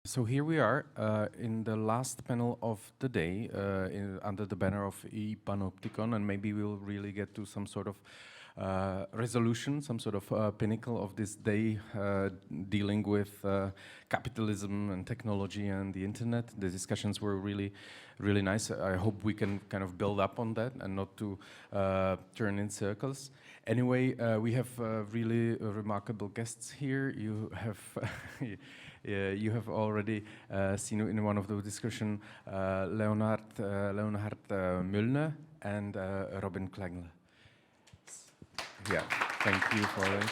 So here we are in the last panel of the day under the banner of Panopticon, and maybe we'll really get to some sort of resolution, some sort of pinnacle of this day dealing with capitalism and technology and the internet. The discussions were really nice. I hope we can kind of build up on that and not to turn in circles. Anyway, we have really remarkable guests here. You have you have already seen in one of the discussions Leonhard Müllner and Robin Klengle. Yeah, thank you for it.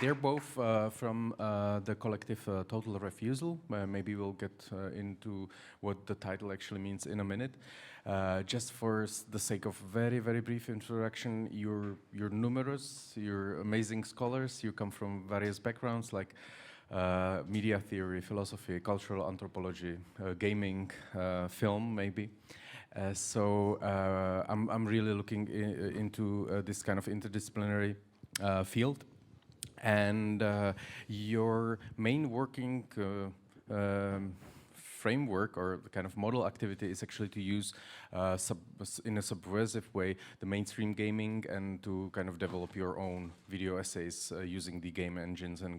They're both from the collective Total Refusal. Maybe we'll get into what the title actually means in a minute. Just for the sake of very brief introduction, you're numerous, you're amazing scholars, you come from various backgrounds like media theory, philosophy, cultural anthropology, gaming, film maybe. So I'm really looking into this kind of interdisciplinary field. And your main working framework or the kind of model activity is actually to use in a subversive way the mainstream gaming and to kind of develop your own video essays using the game engines and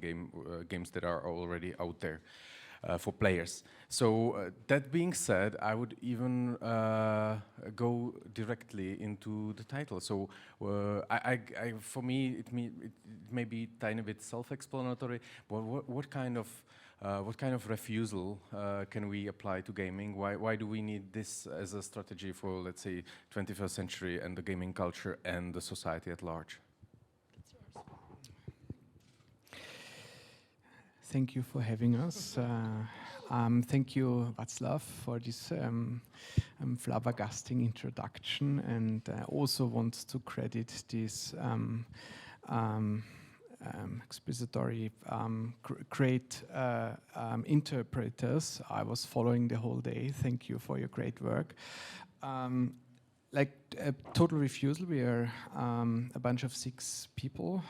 games that are already out there for players. So that being said, I would even go directly into the title. So for me, it may be tiny bit self-explanatory. But what kind of refusal can we apply to gaming? Why do we need this as a strategy for, let's say, 21st century and the gaming culture and the society at large? Thank you for having us. Thank you, Václav, for this flabbergasting introduction, and I also want to credit this expository great interpreters. I was following the whole day. Thank you for your great work. Like Total Refusal, we are a bunch of 6 people.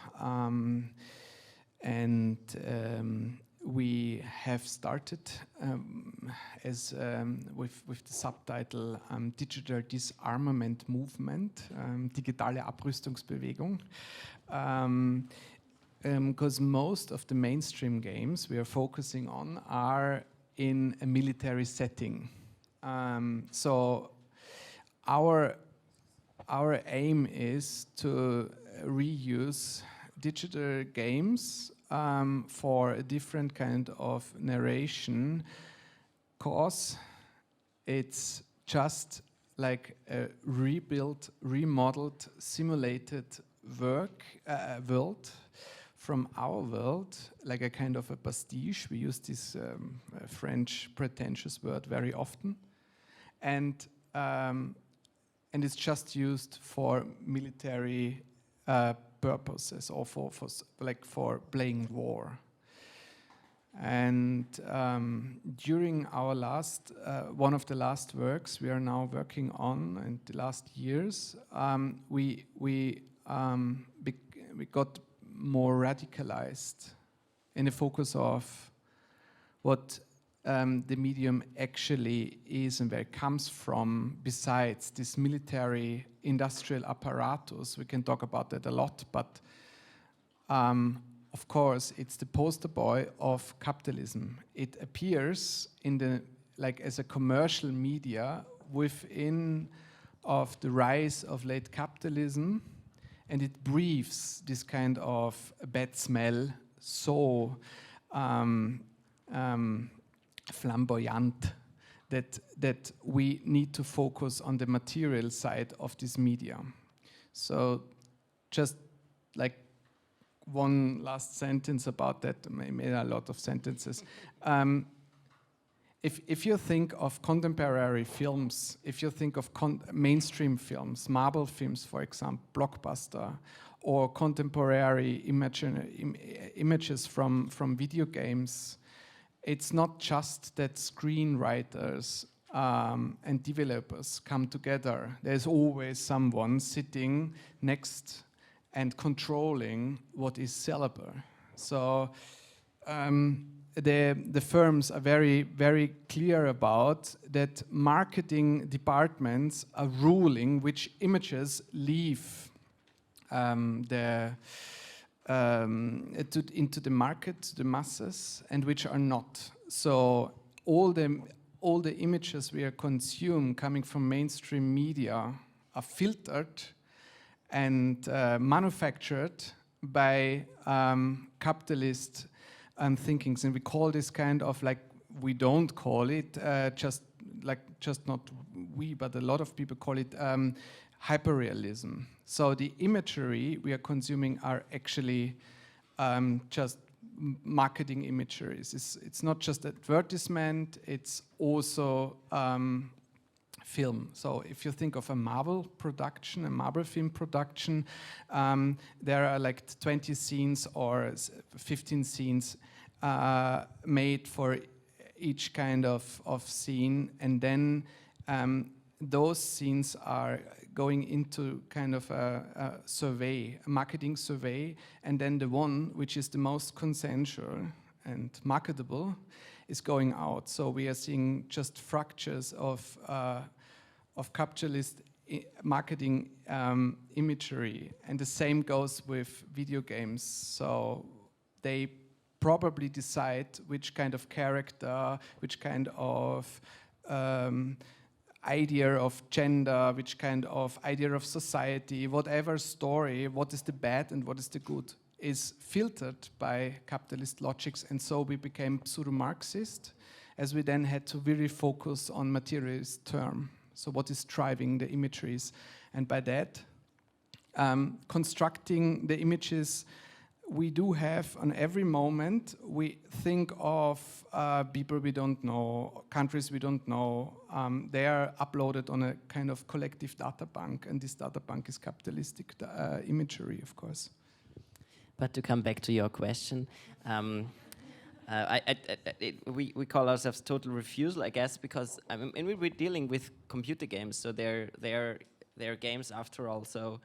And we have started with the subtitle Digital Disarmament Movement, digitale Abrüstungsbewegung, because most of the mainstream games we are focusing on are in a military setting. So our aim is to reuse digital games for a different kind of narration, cause it's just like a rebuilt, remodeled, simulated world from our world, like a kind of a pastiche. We use this French pretentious word very often, and it's just used for military purposes or for playing war. And during our one of the last works we are now working on in the last years, we got more radicalized in the focus of what the medium actually is and where it comes from, besides this military industrial apparatus. We can talk about that a lot, but of course it's the poster boy of capitalism. It appears in as a commercial media within of the rise of late capitalism, and it breathes this kind of bad smell, so flamboyant, that we need to focus on the material side of this media. So just like one last sentence about that, maybe a lot of sentences. If you think of contemporary films, if you think of mainstream films, Marvel films, for example, blockbuster, or contemporary images from video games, it's not just that screenwriters and developers come together. There's always someone sitting next and controlling what is sellable. So the firms are very, very clear about that marketing departments are ruling which images leave into the market, the masses, and which are not. So all the images we consume coming from mainstream media are filtered and manufactured by capitalist thinkings, and we call this kind of we don't call it just not we, but a lot of people call it hyperrealism. So the imagery we are consuming are actually just marketing imageries. It's not just advertisement, it's also film. So if you think of a Marvel production, a Marvel film production, there are 20 scenes or 15 scenes made for each kind of scene, and then those scenes are going into kind of a survey, a marketing survey, and then the one which is the most consensual and marketable is going out. So we are seeing just fractures of capitalist marketing imagery, and the same goes with video games. So they probably decide which kind of character, which kind of idea of gender, which kind of idea of society, whatever story, what is the bad and what is the good, is filtered by capitalist logics. And so we became pseudo-Marxist, as we then had to really focus on materialist term. So what is driving the imageries? And by that, constructing the images we do have on every moment. We think of people we don't know, countries we don't know. They are uploaded on a kind of collective data bank, and this data bank is capitalistic imagery, of course. But to come back to your question, we call ourselves total refusal, I guess, because we're dealing with computer games, so they're games after all. So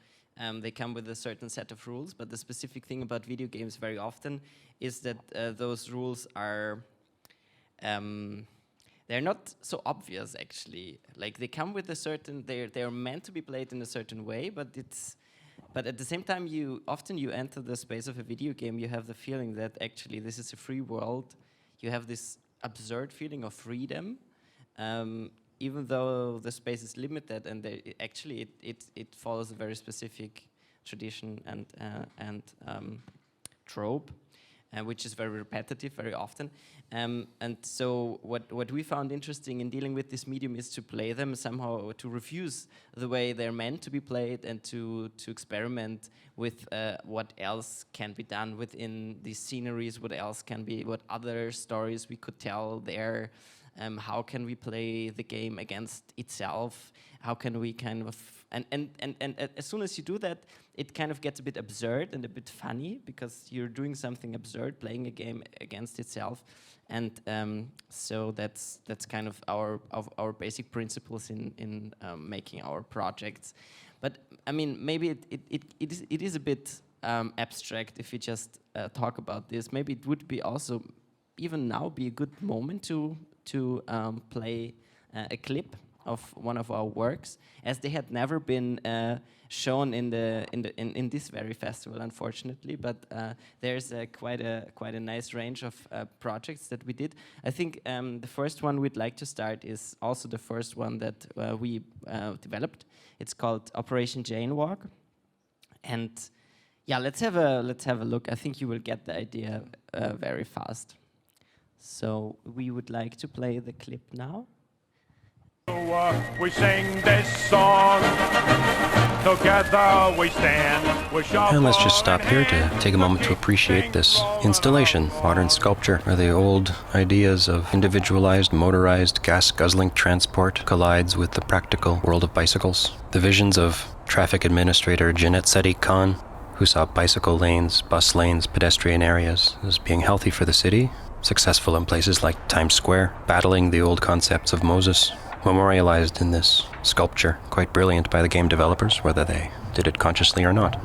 they come with a certain set of rules, but the specific thing about video games very often is that those rules are they're not so obvious, actually. Like, they come with a certain, they're meant to be played in a certain way, but at the same time, you enter the space of a video game, you have the feeling that actually this is a free world. You have this absurd feeling of freedom, even though the space is limited, and it follows a very specific tradition and trope, which is very repetitive very often. And so what we found interesting in dealing with this medium is to play them somehow, to refuse the way they're meant to be played, and to experiment with what else can be done within these sceneries, what other stories we could tell there. How can we play the game against itself? How can we kind of, and as soon as you do that, it kind of gets a bit absurd and a bit funny, because you're doing something absurd, playing a game against itself. And so that's kind of our basic principles in making our projects. But I mean, maybe it is a bit abstract if we just talk about this. Maybe it would be also, even now, be a good moment to play a clip of one of our works, as they had never been shown in this very festival, unfortunately. But there's quite a nice range of projects that we did. I think the first one we'd like to start is also the first one that we developed. It's called Operation Jane Walk, and yeah, let's have a look. I think you will get the idea very fast. So we would like to play the clip now. We sing this song, together we stand. And let's just stop here to take a moment to appreciate this installation, modern sculpture, where the old ideas of individualized, motorized, gas-guzzling transport collides with the practical world of bicycles. The visions of traffic administrator Jeanette Seti Khan, who saw bicycle lanes, bus lanes, pedestrian areas as being healthy for the city, successful in places like Times Square, battling the old concepts of Moses, memorialized in this sculpture, quite brilliant by the game developers, whether they did it consciously or not.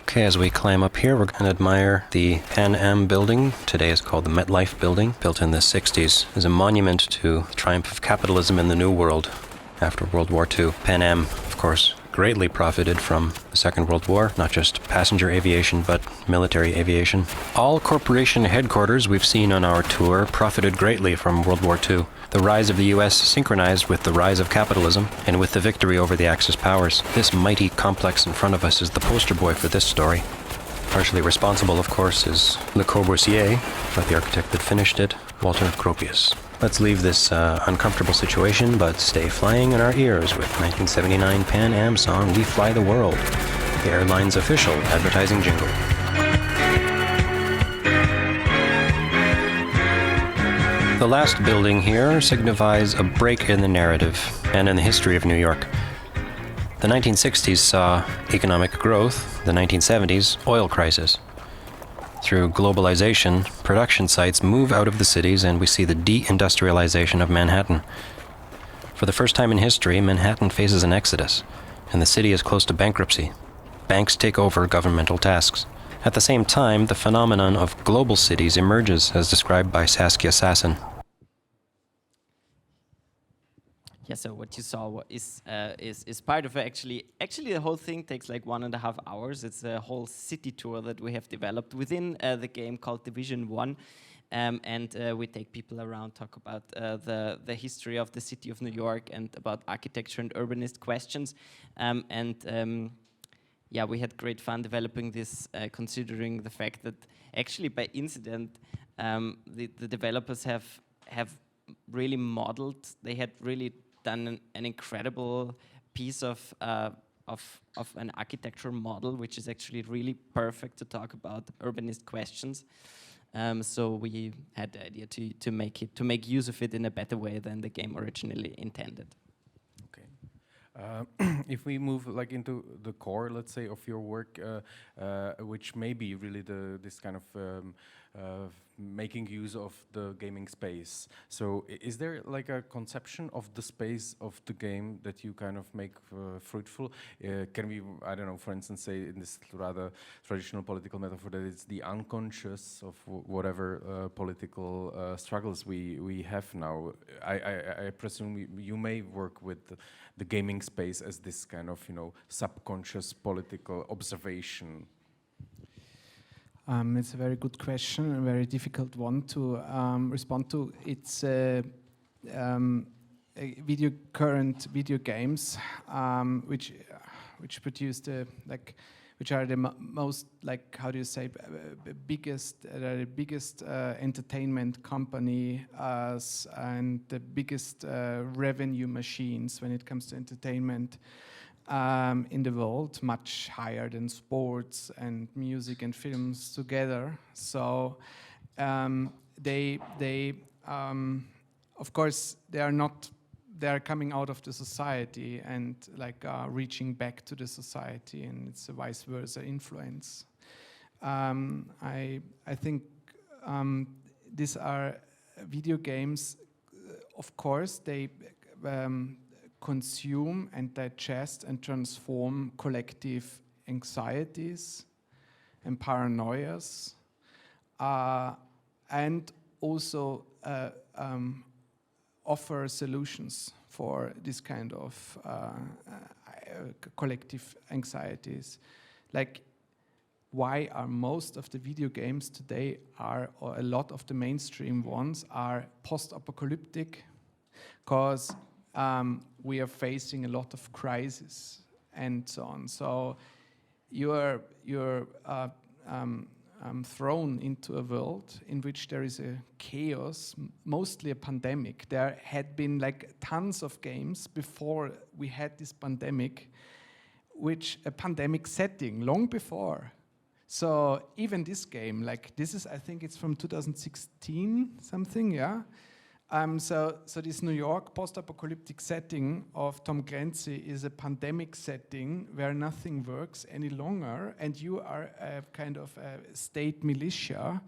Okay, as we climb up here, we're going to admire the Pan Am building. Today is called the MetLife building, built in the 60s as a monument to the triumph of capitalism in the New World after World War II. Pan Am, of course, greatly profited from the Second World War, not just passenger aviation, but military aviation. All corporation headquarters we've seen on our tour profited greatly from World War II. The rise of the US synchronized with the rise of capitalism and with the victory over the Axis powers. This mighty complex in front of us is the poster boy for this story. Partially responsible, of course, is Le Corbusier, but the architect that finished it, Walter Gropius. Let's leave this uncomfortable situation, but stay flying in our ears with 1979 Pan Am song We Fly the World, the airline's official advertising jingle. The last building here signifies a break in the narrative and in the history of New York. The 1960s saw economic growth, the 1970s, oil crisis. Through globalization, production sites move out of the cities and we see the deindustrialization of Manhattan. For the first time in history, Manhattan faces an exodus, and the city is close to bankruptcy. Banks take over governmental tasks. At the same time, the phenomenon of global cities emerges, as described by Saskia Sassen. Yeah, so what you saw is part of actually the whole thing takes like 1.5 hours. It's a whole city tour that we have developed within the game called Division 1. And we take people around, talk about the history of the city of New York and about architecture and urbanist questions. Yeah, we had great fun developing this, considering the fact that actually by incident, the developers have really modeled, they had really done an incredible piece of an architectural model, which is actually really perfect to talk about urbanist questions. So we had the idea to make use of it in a better way than the game originally intended. If we move like into the core, let's say, of your work, which may be really this kind of making use of the gaming space. So is there like a conception of the space of the game that you kind of make fruitful? Can we, I don't know, for instance, say in this rather traditional political metaphor that it's the unconscious of whatever political struggles we have now? I presume you may work with the gaming space as this kind of, subconscious political observation. It's a very good question, a very difficult one to respond to. It's current video games, which produce which are the most, like, how do you say, biggest entertainment company and the biggest revenue machines when it comes to entertainment in the world, much higher than sports and music and films together. So they of course they are coming out of the society and reaching back to the society, and it's a vice versa influence. I think these are video games. Of course, they consume and digest and transform collective anxieties and paranoias, and also offer solutions for this kind of collective anxieties. Like, why are most of the video games today or a lot of the mainstream ones are post-apocalyptic? Because we are facing a lot of crisis and so on. So you're thrown into a world in which there is a chaos, mostly a pandemic. There had been tons of games before we had this pandemic, which a pandemic setting long before. So even this game, this is, I think it's from 2016 something, yeah. So this New York post-apocalyptic setting of Tom Clancy is a pandemic setting where nothing works any longer, and you are a kind of a state militia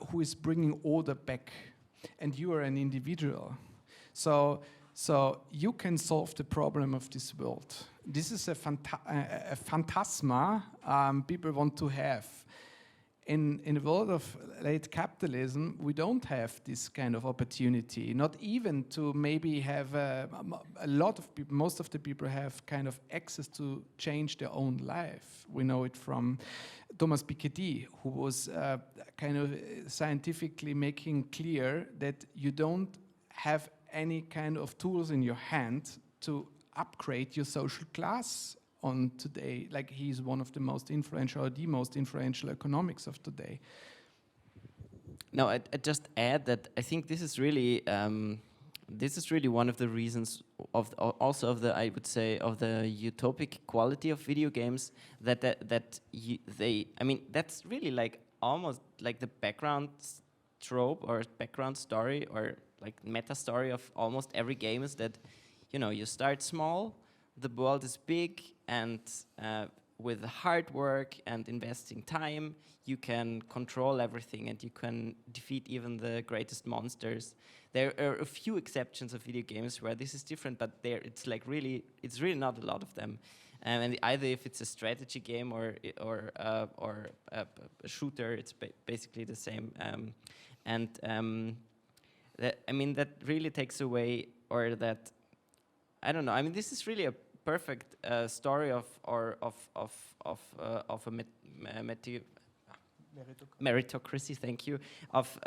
who is bringing order back, and you are an individual. So you can solve the problem of this world, this is a phantasma people want to have. In the world of late capitalism, we don't have this kind of opportunity, not even to maybe have a lot of people, most of the people have kind of access to change their own life. We know it from Thomas Piketty, who was kind of scientifically making clear that you don't have any kind of tools in your hand to upgrade your social class on today, like he's one of the most influential, or the most influential economics of today. No, I just add that I think this is really one of the reasons of also of the, I would say, of the utopic quality of video games, I mean that's really like almost like the background trope or background story or like meta story of almost every game is that, you know, you start small, the world is big, and with hard work and investing time, you can control everything and you can defeat even the greatest monsters. There are a few exceptions of video games where this is different, but it's really not a lot of them. And either if it's a strategy game or a shooter, it's basically the same. I mean that really takes away, or that, I don't know. I mean, this is really a perfect story of a meritocracy. Thank you. Of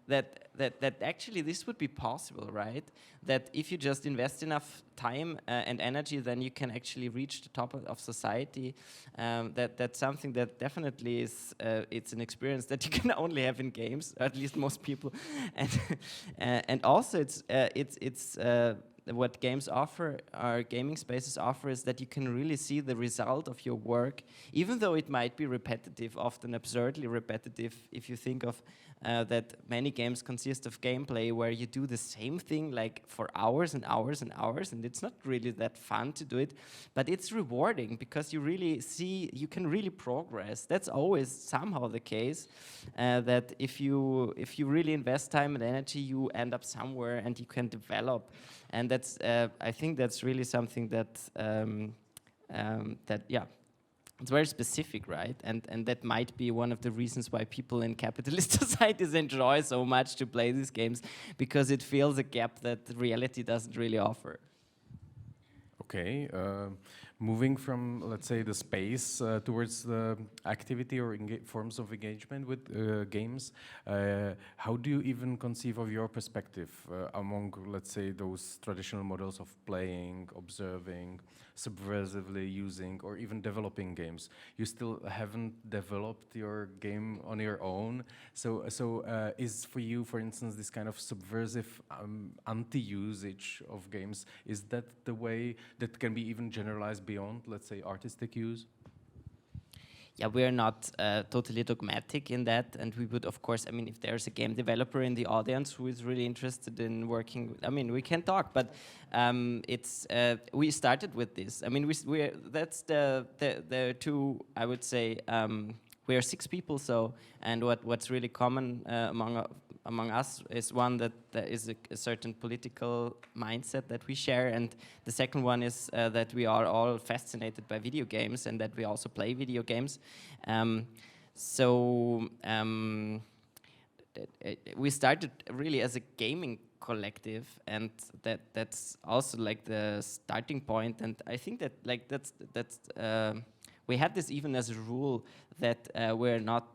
that actually this would be possible, right? That if you just invest enough time and energy, then you can actually reach the top of society. That's something that definitely is. It's an experience that you can only have in games, at least most people, and also it's. What games offer, our gaming spaces offer, is that you can really see the result of your work, even though it might be repetitive, often absurdly repetitive. If you think of that many games consist of gameplay where you do the same thing like for hours and hours and hours, and it's not really that fun to do it, but it's rewarding because you really see, you can really progress. That's always somehow the case, that if you really invest time and energy, you end up somewhere and you can develop. And that's, I think that's really something that, it's very specific, right? And that might be one of the reasons why people in capitalist societies enjoy so much to play these games, because it fills a gap that reality doesn't really offer. Okay, moving from, let's say, the space towards the activity or forms of engagement with games, how do you even conceive of your perspective among, let's say, those traditional models of playing, observing, subversively using, or even developing games? You still haven't developed your game on your own, so is for you, for instance, this kind of subversive anti-usage of games, is that the way that can be even generalized beyond, let's say, artistic use? Yeah, we're not totally dogmatic in that, and we would, of course, I mean, if there's a game developer in the audience who is really interested in working, I mean, we can talk, but it's we started with this. I mean, that's the two, I would say, we are 6 people, so, and what's really common among us is one that there is a certain political mindset that we share, and the second one is that we are all fascinated by video games and that we also play video games. We started really as a gaming collective, and that's also like the starting point. And I think that like that's we had this even as a rule that we're not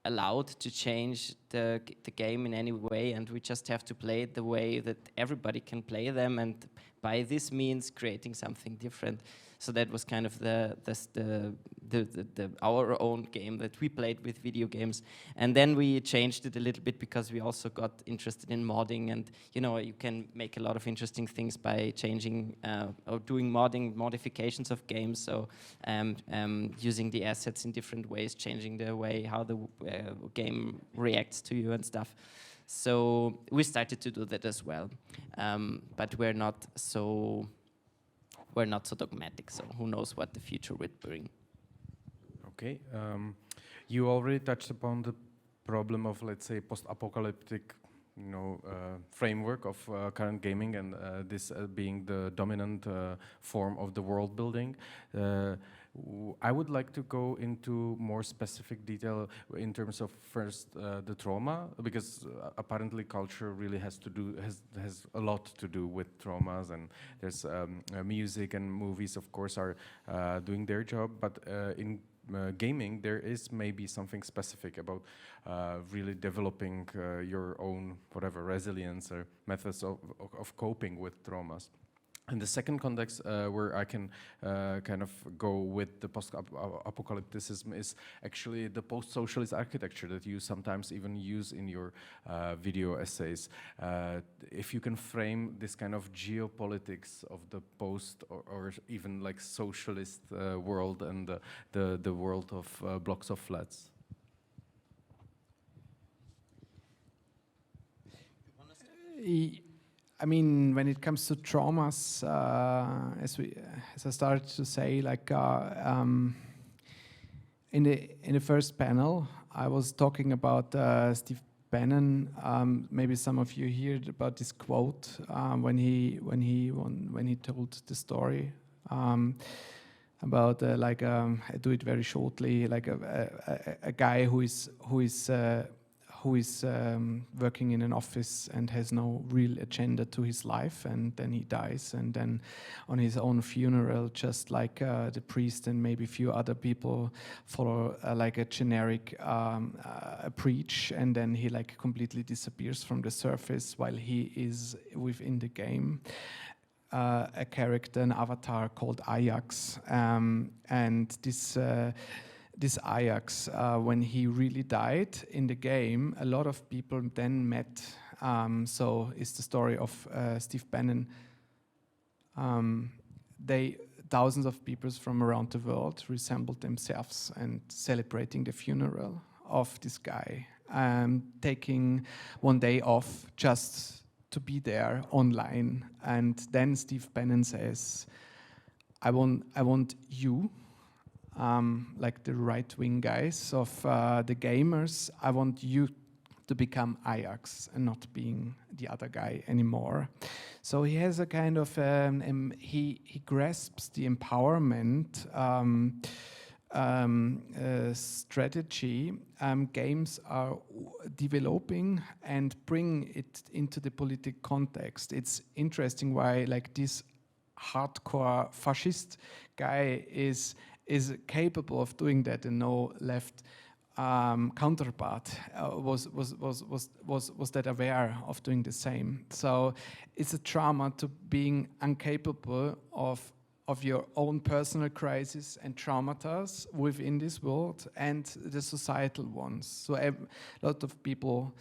allowed to change the game in any way, and we just have to play it the way that everybody can play them, and by this means creating something different. So that was kind of our own game that we played with video games, and then we changed it a little bit because we also got interested in modding, and you know, you can make a lot of interesting things by changing or doing modifications of games. So using the assets in different ways, changing the way how the game reacts to you and stuff. So we started to do that as well, but we're not so dogmatic, so who knows what the future would bring. Okay, you already touched upon the problem of, let's say, post-apocalyptic framework of current gaming, and this being the dominant form of the world building. I would like to go into more specific detail in terms of first the trauma, because apparently culture really has a lot to do with traumas, and there's music and movies, of course, are doing their job, but in gaming there is maybe something specific about really developing your own resilience or methods of coping with traumas. And the second context where I can kind of go with the post-apocalypticism is actually the post-socialist architecture that you sometimes even use in your video essays. If you can frame this kind of geopolitics of the post or even like socialist world and the world of blocks of flats. I mean, when it comes to traumas, as I started to say, like in the first panel, I was talking about Steve Bannon. Maybe some of you heard about this quote when he told the story about I do it very shortly, like a guy who is working in an office and has no real agenda to his life, and then he dies, and then on his own funeral, just like the priest and maybe a few other people follow like a generic preach, and then he like completely disappears from the surface while he is within the game. A character, an avatar called Ajax, and this Ajax, when he really died in the game, a lot of people then met. So it's the story of Steve Bannon. Thousands of people from around the world reassembled themselves and celebrating the funeral of this guy, taking one day off just to be there online. And then Steve Bannon says, I want you, like the right-wing guys of the gamers, I want you to become Ajax and not being the other guy anymore. So he has a kind of, he grasps the empowerment strategy games are developing and bring it into the political context. It's interesting why like this hardcore fascist guy is capable of doing that, and no left counterpart was that aware of doing the same. So it's a trauma to being incapable of your own personal crisis and traumas within this world and the societal ones. So a lot of people,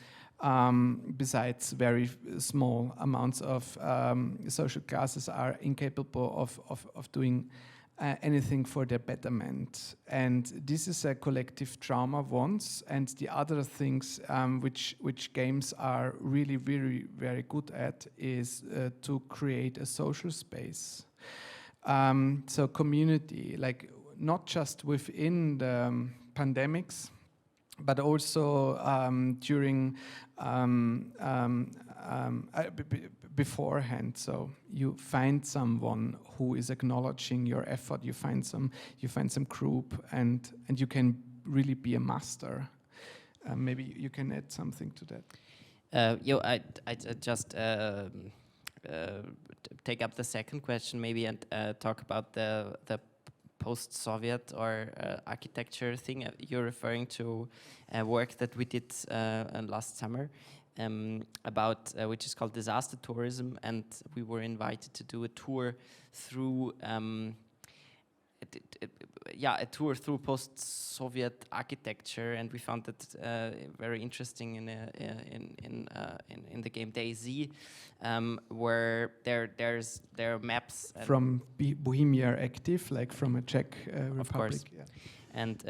besides very small amounts of social classes, are incapable of doing anything for their betterment. And this is a collective trauma once, and the other things which games are really very, very good at is to create a social space. So community, like not just within the pandemics, but also during beforehand. So you find someone who is acknowledging your effort. You find some group, and you can really be a master. Maybe you can add something to that. I just take up the second question maybe and talk about the post-Soviet or architecture thing. You're referring to work that we did last summer about which is called disaster tourism, and we were invited to do a tour through a tour through post-Soviet architecture, and we found that very interesting in the game DayZ, where there are maps from Bohemia Active, like from a Czech Republic. Of course. Yeah. And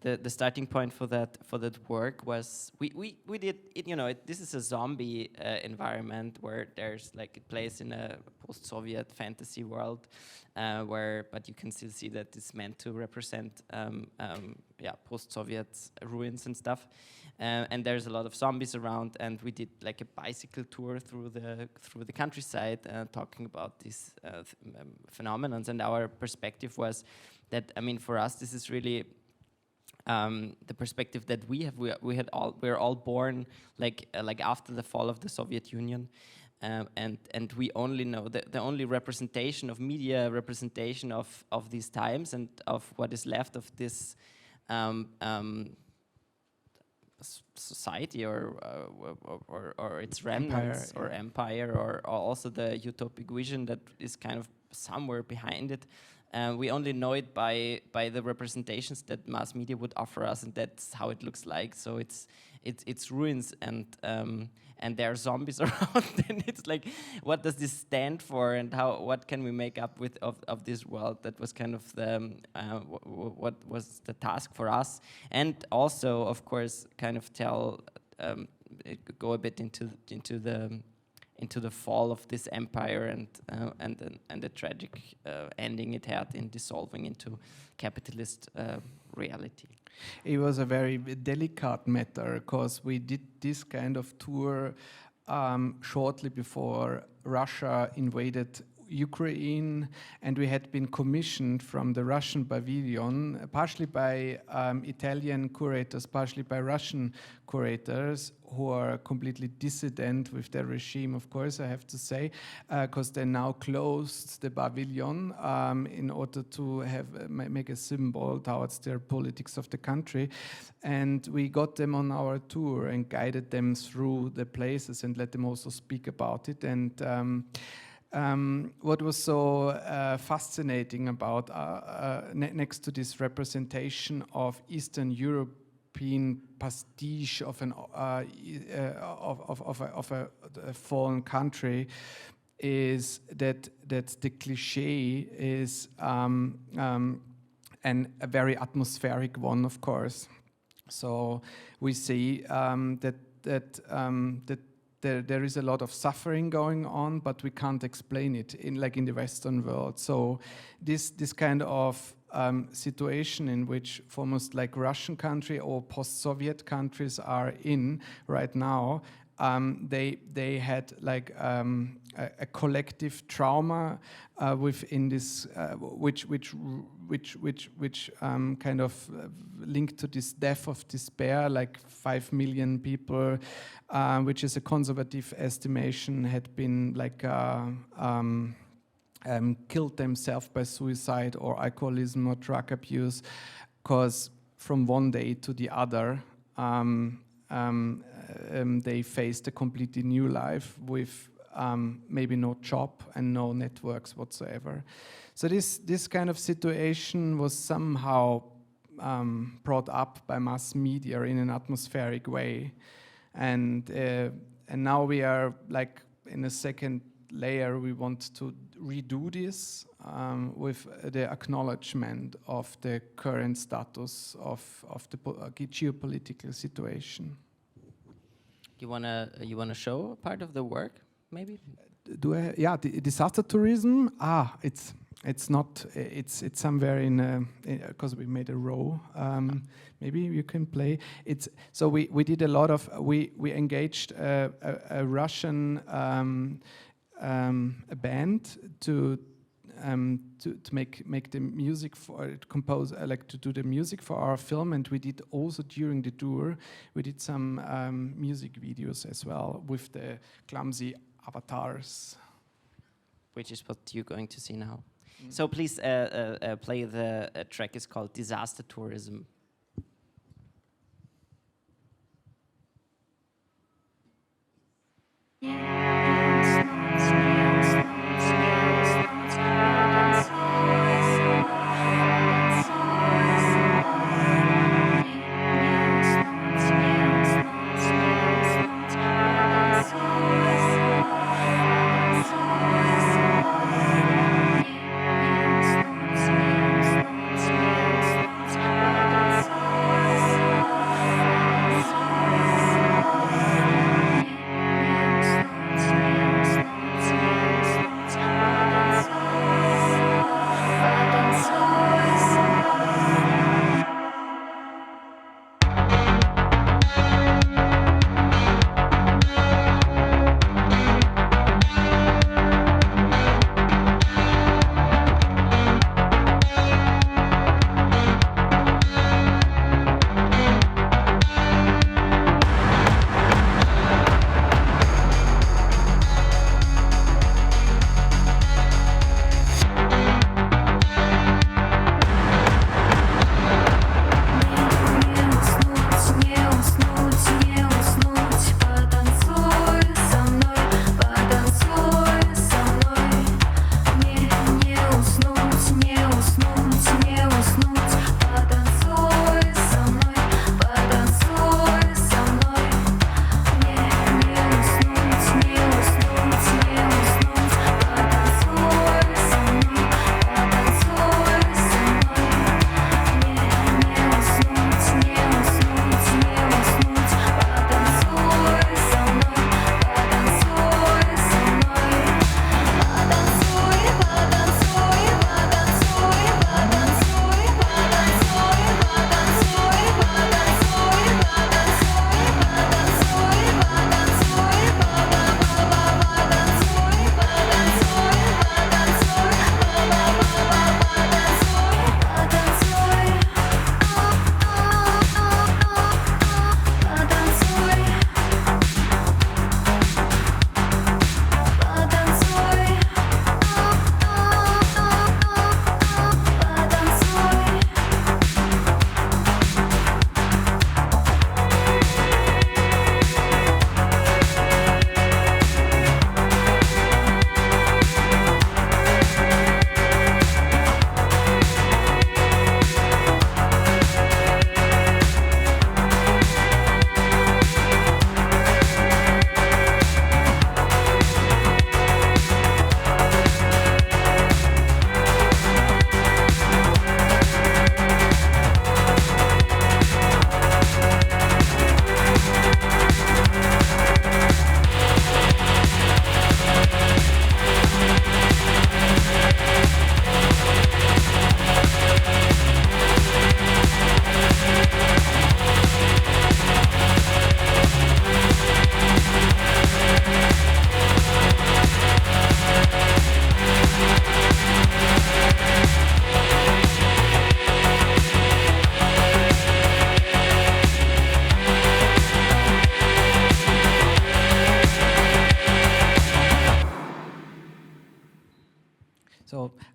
the starting point for that work was we did it, this is a zombie environment where there's like it plays in a post-Soviet fantasy world, but you can still see that it's meant meant to represent post-Soviet ruins and stuff. And there's a lot of zombies around, and we did like a bicycle tour through the countryside, talking about these phenomenons. And our perspective was that, I mean, for us, this is really the perspective that we have. We're all born like after the fall of the Soviet Union, and we only know the only representation of media representation of these times and of what is left of this. Society or its remnants or empire or also the utopic vision that is kind of somewhere behind it. We only know it by the representations that mass media would offer us, and that's how it looks like. So it's ruins and there are zombies around, and it's like, what does this stand for, and what can we make up with of this world? That was kind of the what was the task for us, and also of course kind of go a bit into the fall of this empire and the tragic ending it had in dissolving into capitalist reality. It was a very delicate matter because we did this kind of tour shortly before Russia invaded Ukraine, and we had been commissioned from the Russian pavilion, partially by Italian curators, partially by Russian curators, who are completely dissident with their regime, of course, I have to say, because they now closed the pavilion in order to make a symbol towards their politics of the country. And we got them on our tour and guided them through the places and let them also speak about it. And what was so fascinating about next to this representation of Eastern European pastiche of a fallen country is that the cliché is a very atmospheric one, of course. So we see that there is a lot of suffering going on, but we can't explain it in the Western world. So this kind of situation in which foremost like Russian country or post-Soviet countries are in right now, they had like a collective trauma within this, which kind of linked to this death of despair, like 5 million people, which is a conservative estimation, had been like killed themselves by suicide or alcoholism or drug abuse, because from one day to the other, they faced a completely new life with maybe no job and no networks whatsoever. So this kind of situation was somehow brought up by mass media in an atmospheric way, and now we are like in a second layer. We want to redo this with the acknowledgement of the current status of the geopolitical situation. You wanna show a part of the work, maybe? Disaster tourism. It's not. It's somewhere in because we made a row. Maybe you can play. So we did a lot of. We engaged a Russian a band to make the music for compose to do the music for our film, and we did also during the tour we did some music videos as well with the clumsy avatars, which is what you're going to see now. So please play the track. Is called Disaster Tourism.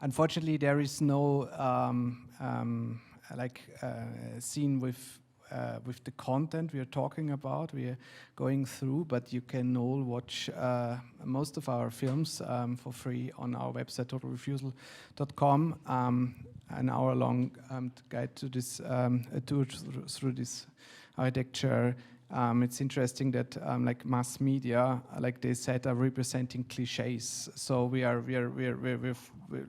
Unfortunately, there is no scene with the content we are talking about, we are going through, but you can all watch most of our films for free on our website, totalrefusal.com. An hour-long guide to this tour through this architecture. It's interesting that like mass media, like they said, are representing cliches. So we're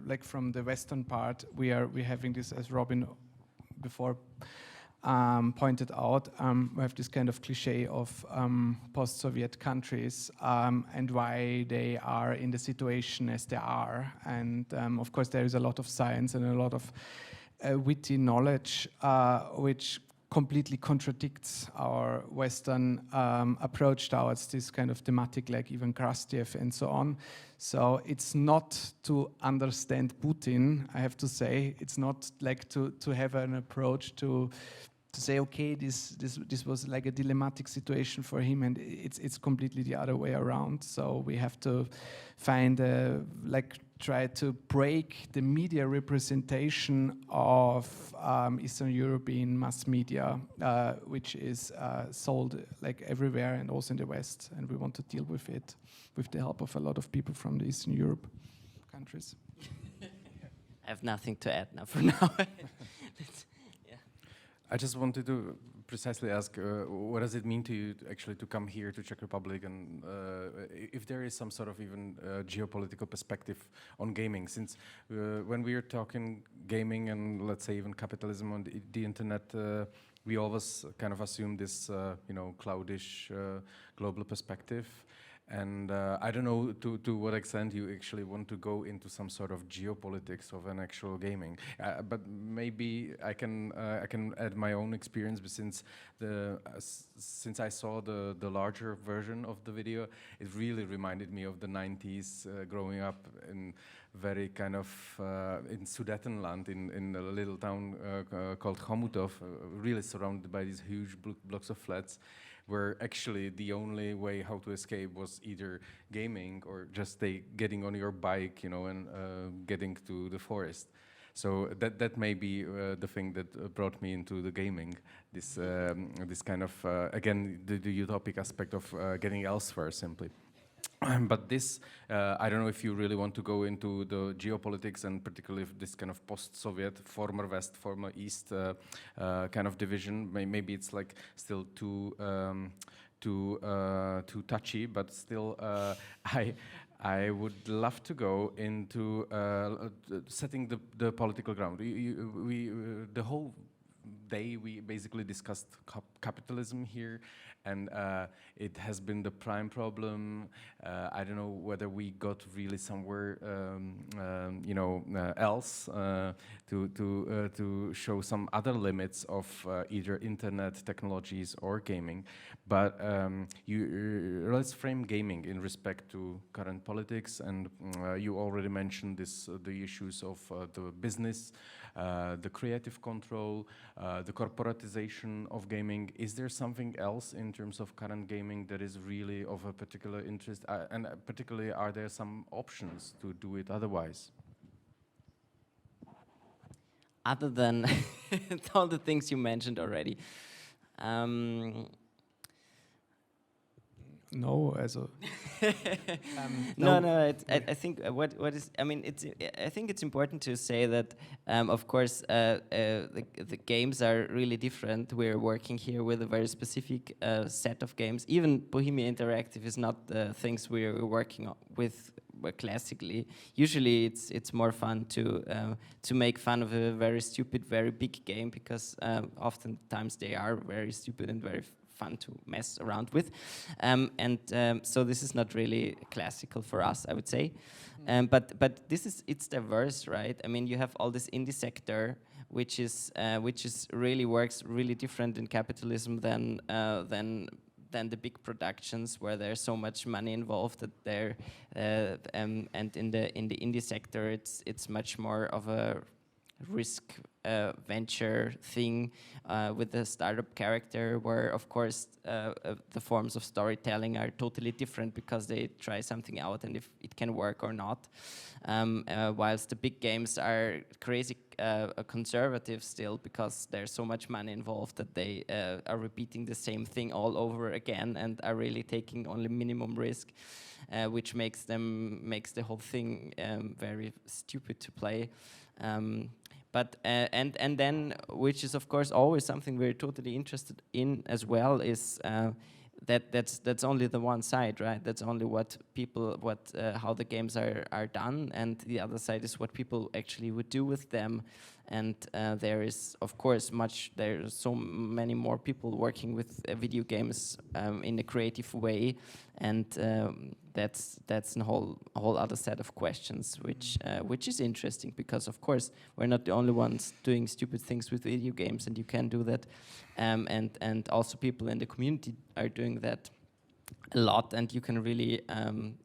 like from the Western part, we're having this, as Robin before pointed out, we have this kind of cliche of post-Soviet countries and why they are in the situation as they are. And of course, there is a lot of science and a lot of witty knowledge, which completely contradicts our Western approach towards this kind of thematic, like Ivan Krastiev and so on. So it's not to understand Putin, I have to say. It's not like to have an approach to say, okay, this was like a dilemmatic situation for him, and it's completely the other way around. So we have to find try to break the media representation of Eastern European mass media, which is sold like everywhere and also in the West, and we want to deal with it with the help of a lot of people from the Eastern Europe countries. I have nothing to add now for now. I just wanted to precisely ask, what does it mean to you actually to come here to Czech Republic, and if there is some sort of even geopolitical perspective on gaming, since when we are talking gaming and let's say even capitalism on the internet, we always kind of assume this, cloudish global perspective. And I don't know to what extent you actually want to go into some sort of geopolitics of an actual gaming, but maybe I can add my own experience. But since I saw the larger version of the video, it really reminded me of the 90s, growing up in very kind of in Sudetenland, in a little town called Chomutov, really surrounded by these huge blocks of flats, where actually the only way how to escape was either gaming or just getting on your bike, and getting to the forest. So that may be the thing that brought me into the gaming. This kind of again the utopic aspect of getting elsewhere simply. But this, I don't know if you really want to go into the geopolitics and particularly this kind of post-Soviet, former West, former East kind of division. Maybe it's like still too touchy, but still, I would love to go into setting the political ground. The whole day we basically discussed capitalism here, and it has been the prime problem. I don't know whether we got really somewhere, else to show some other limits of either internet technologies or gaming. But let's frame gaming in respect to current politics, and you already mentioned the issues of the business, the creative control, the corporatization of gaming. Is there something else in terms of current gaming that is really of a particular interest? And particularly, are there some options to do it otherwise? Other than all the things you mentioned already. No, also. No. I think what is. I mean, I think it's important to say that, of course, the games are really different. We're working here with a very specific set of games. Even Bohemia Interactive is not the things we're working with classically. Usually, it's more fun to make fun of a very stupid, very big game, because oftentimes they are very stupid and very fun to mess around with, so this is not really classical for us, I would say, but it's diverse, right? I mean, you have all this indie sector, which is really works really different in capitalism than the big productions where there's so much money involved that there, and in the indie sector, it's much more of a risk venture thing with the startup character, where of course the forms of storytelling are totally different because they try something out and if it can work or not. Whilst the big games are crazy conservative still, because there's so much money involved that they are repeating the same thing all over again and are really taking only minimum risk, which makes the whole thing very stupid to play. But and then, which is of course always something we're totally interested in as well, is that's only the one side, right? That's only how the games are done, and the other side is what people actually would do with them. And there is of course there are so many more people working with video games in a creative way, and that's a whole other set of questions, which is interesting, because of course we're not the only ones doing stupid things with video games, and you can do that, and also people in the community are doing that a lot, and you can really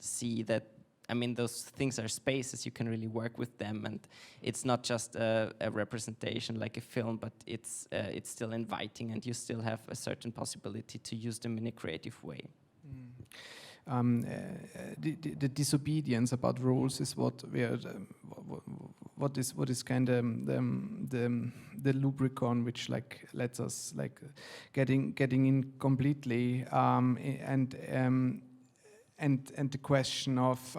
see that. I mean, those things are spaces, you can really work with them, and it's not just a representation like a film, but it's still inviting, and you still have a certain possibility to use them in a creative way. The disobedience about rules is what is kind of the lubricant which like lets us like getting in completely, and the question of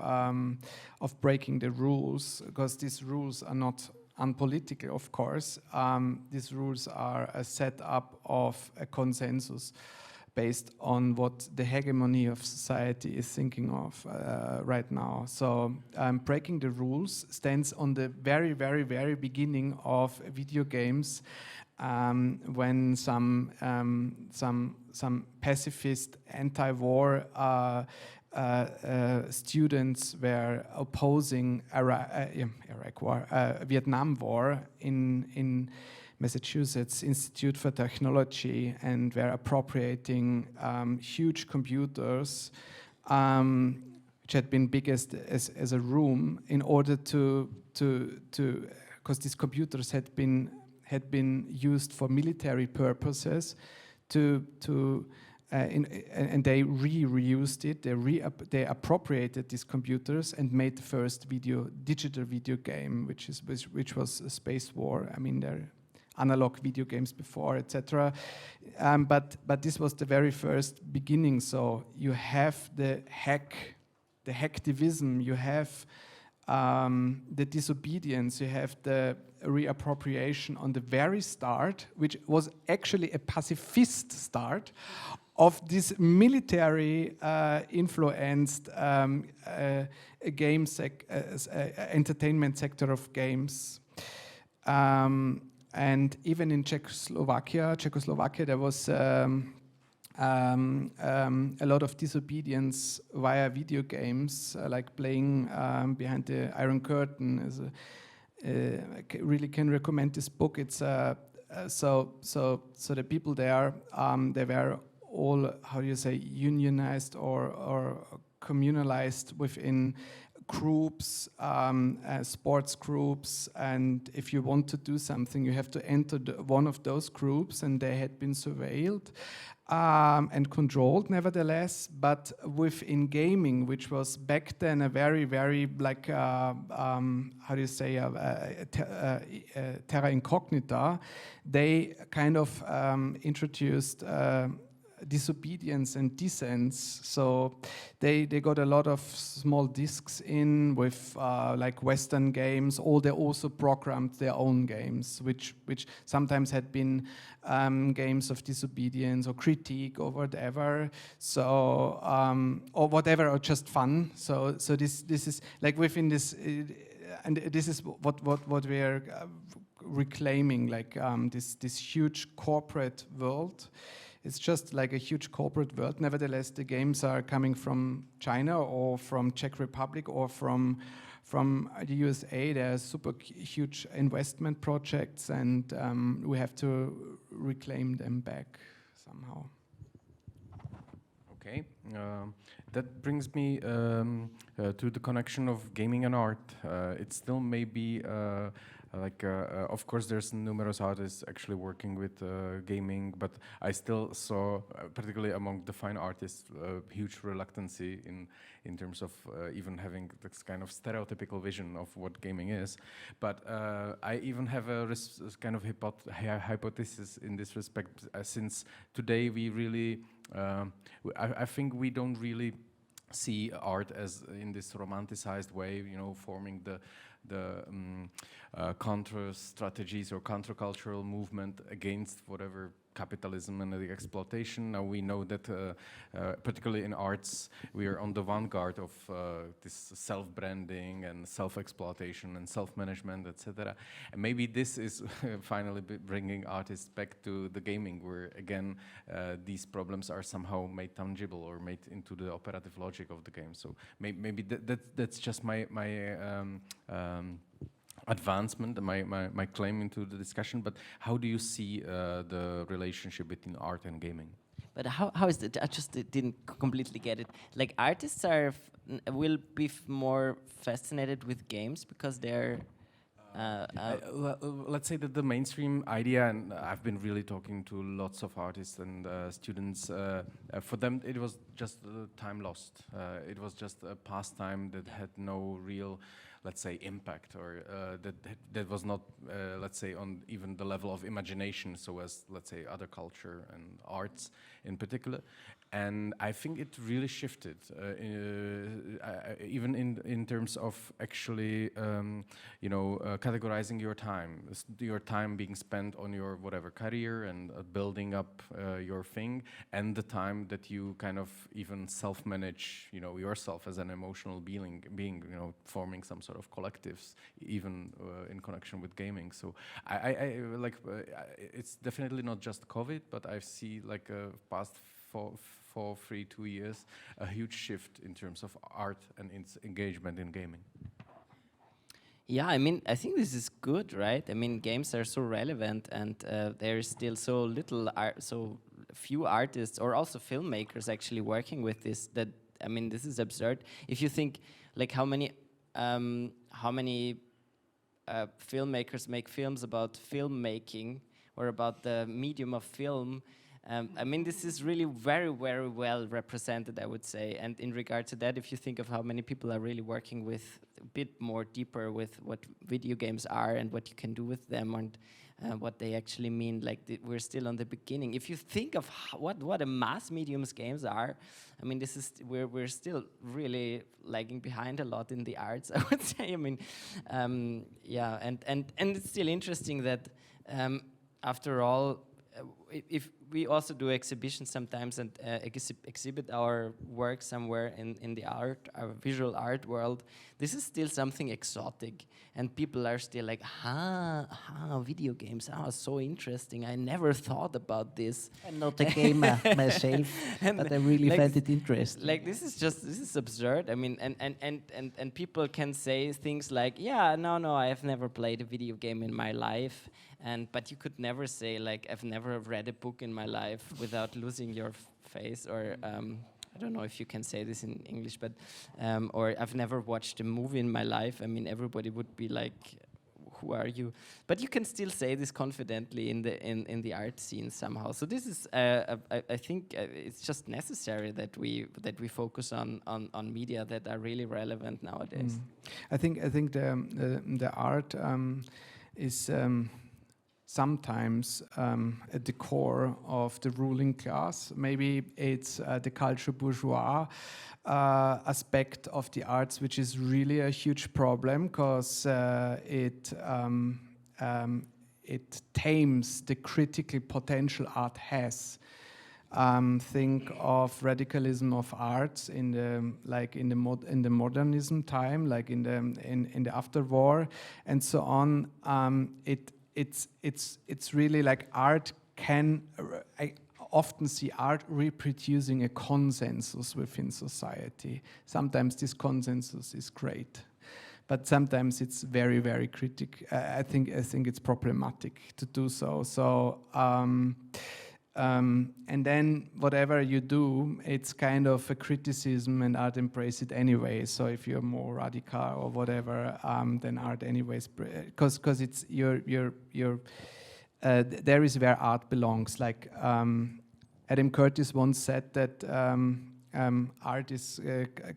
breaking the rules, because these rules are not unpolitical, of course. These rules are a setup of a consensus based on what the hegemony of society is thinking of right now. So breaking the rules stands on the very, very, very beginning of video games, when some pacifist anti-war students were opposing Vietnam War in Massachusetts Institute for Technology, and were appropriating huge computers, which had been big as a room, in order to because these computers had been used for military purposes, and they reused it. They appropriated these computers and made the first digital video game, which was a space war. I mean, there are analog video games before, etc. But this was the very first beginning. So you have the hacktivism, you have the disobedience, you have the reappropriation on the very start, which was actually a pacifist start of this military influenced entertainment sector of games. And even in Czechoslovakia, there was a lot of disobedience via video games, like playing behind the Iron Curtain. I really can recommend this book. It's so the people there, they were all, how do you say, unionized or communalized within groups, sports groups, and if you want to do something, you have to enter one of those groups, and they had been surveilled and controlled nevertheless. But within gaming, which was back then a very, very like, how do you say, terra incognita, they kind of introduced disobedience and dissents. So they got a lot of small discs in with like Western games, or they also programmed their own games, which sometimes had been games of disobedience or critique or whatever. So or whatever, or just fun. So this is like within this, and this is what we are reclaiming, like this huge corporate world. It's just like a huge corporate world. Nevertheless, the games are coming from China or from Czech Republic or from the USA. There are super huge investment projects, and we have to reclaim them back somehow. Okay, that brings me to the connection of gaming and art. It still may be Of course, there's numerous artists actually working with gaming, but I still saw, particularly among the fine artists, huge reluctancy in terms of even having this kind of stereotypical vision of what gaming is. But I even have a kind of hypothesis in this respect, since today we really, I think we don't really see art as in this romanticized way, you know, forming the counter strategies or countercultural movement against whatever capitalism and the exploitation. Now we know that particularly in arts we are on the vanguard of this self-branding and self-exploitation and self-management, etc. And maybe this is finally bringing artists back to the gaming, where again these problems are somehow made tangible or made into the operative logic of the game. So maybe that's just my advancement, my claim into the discussion. But how do you see the relationship between art and gaming? But how is it? I just didn't completely get it. Like artists will be more fascinated with games because they're. Let's say that the mainstream idea, and I've been really talking to lots of artists and students, for them it was just time lost. It was just a pastime that had no real, let's say, impact, or that was not, let's say, on even the level of imagination, so as, let's say, other culture and arts in particular. And I think it really shifted, even in terms of actually, categorizing your time being spent on your whatever career and building up your thing, and the time that you kind of even self-manage, yourself as an emotional being, forming some sort of collectives, even in connection with gaming. So I it's definitely not just COVID, but I see like past 2 years, a huge shift in terms of art and its engagement in gaming. Yeah, I mean, I think this is good, right? I mean, games are so relevant, and there is still so little so few artists or also filmmakers actually working with this. That, I mean, this is absurd. If you think, like, how many filmmakers make films about filmmaking or about the medium of film. I mean, this is really very, very well represented, I would say. And in regard to that, if you think of how many people are really working with a bit more deeper with what video games are and what you can do with them and what they actually mean, like we're still on the beginning. If you think of what a mass mediums games are, I mean, this is we're still really lagging behind a lot in the arts, I would say. I mean, yeah, and it's still interesting that after all, if we also do exhibitions sometimes and exhibit our work somewhere in the visual art world, this is still something exotic, and people are still like, video games, so interesting. I never thought about this. I'm not a gamer myself, but I really find it interesting. Like this is absurd. I mean, and people can say things like, yeah, no, I have never played a video game in my life. But you could never say, like, I've never read a book in my life without losing your face, or I don't know if you can say this in English, but or I've never watched a movie in my life. I mean, everybody would be like, who are you? But you can still say this confidently in the art scene somehow. So this is, I think, it's just necessary that we focus on media that are really relevant nowadays. I think the art is. Sometimes at the core of the ruling class. Maybe it's the culture bourgeois aspect of the arts, which is really a huge problem because it tames the critical potential art has. Think of radicalism of arts in the modernism time, like in the after war, and so on. It's really like art can. I often see art reproducing a consensus within society. Sometimes this consensus is great, but sometimes it's very, very critical. I think it's problematic to do so. So and then whatever you do, it's kind of a criticism, and art embrace it anyway. So if you're more radical or whatever, then art anyways, because it's there is where art belongs. Like Adam Curtis once said that art is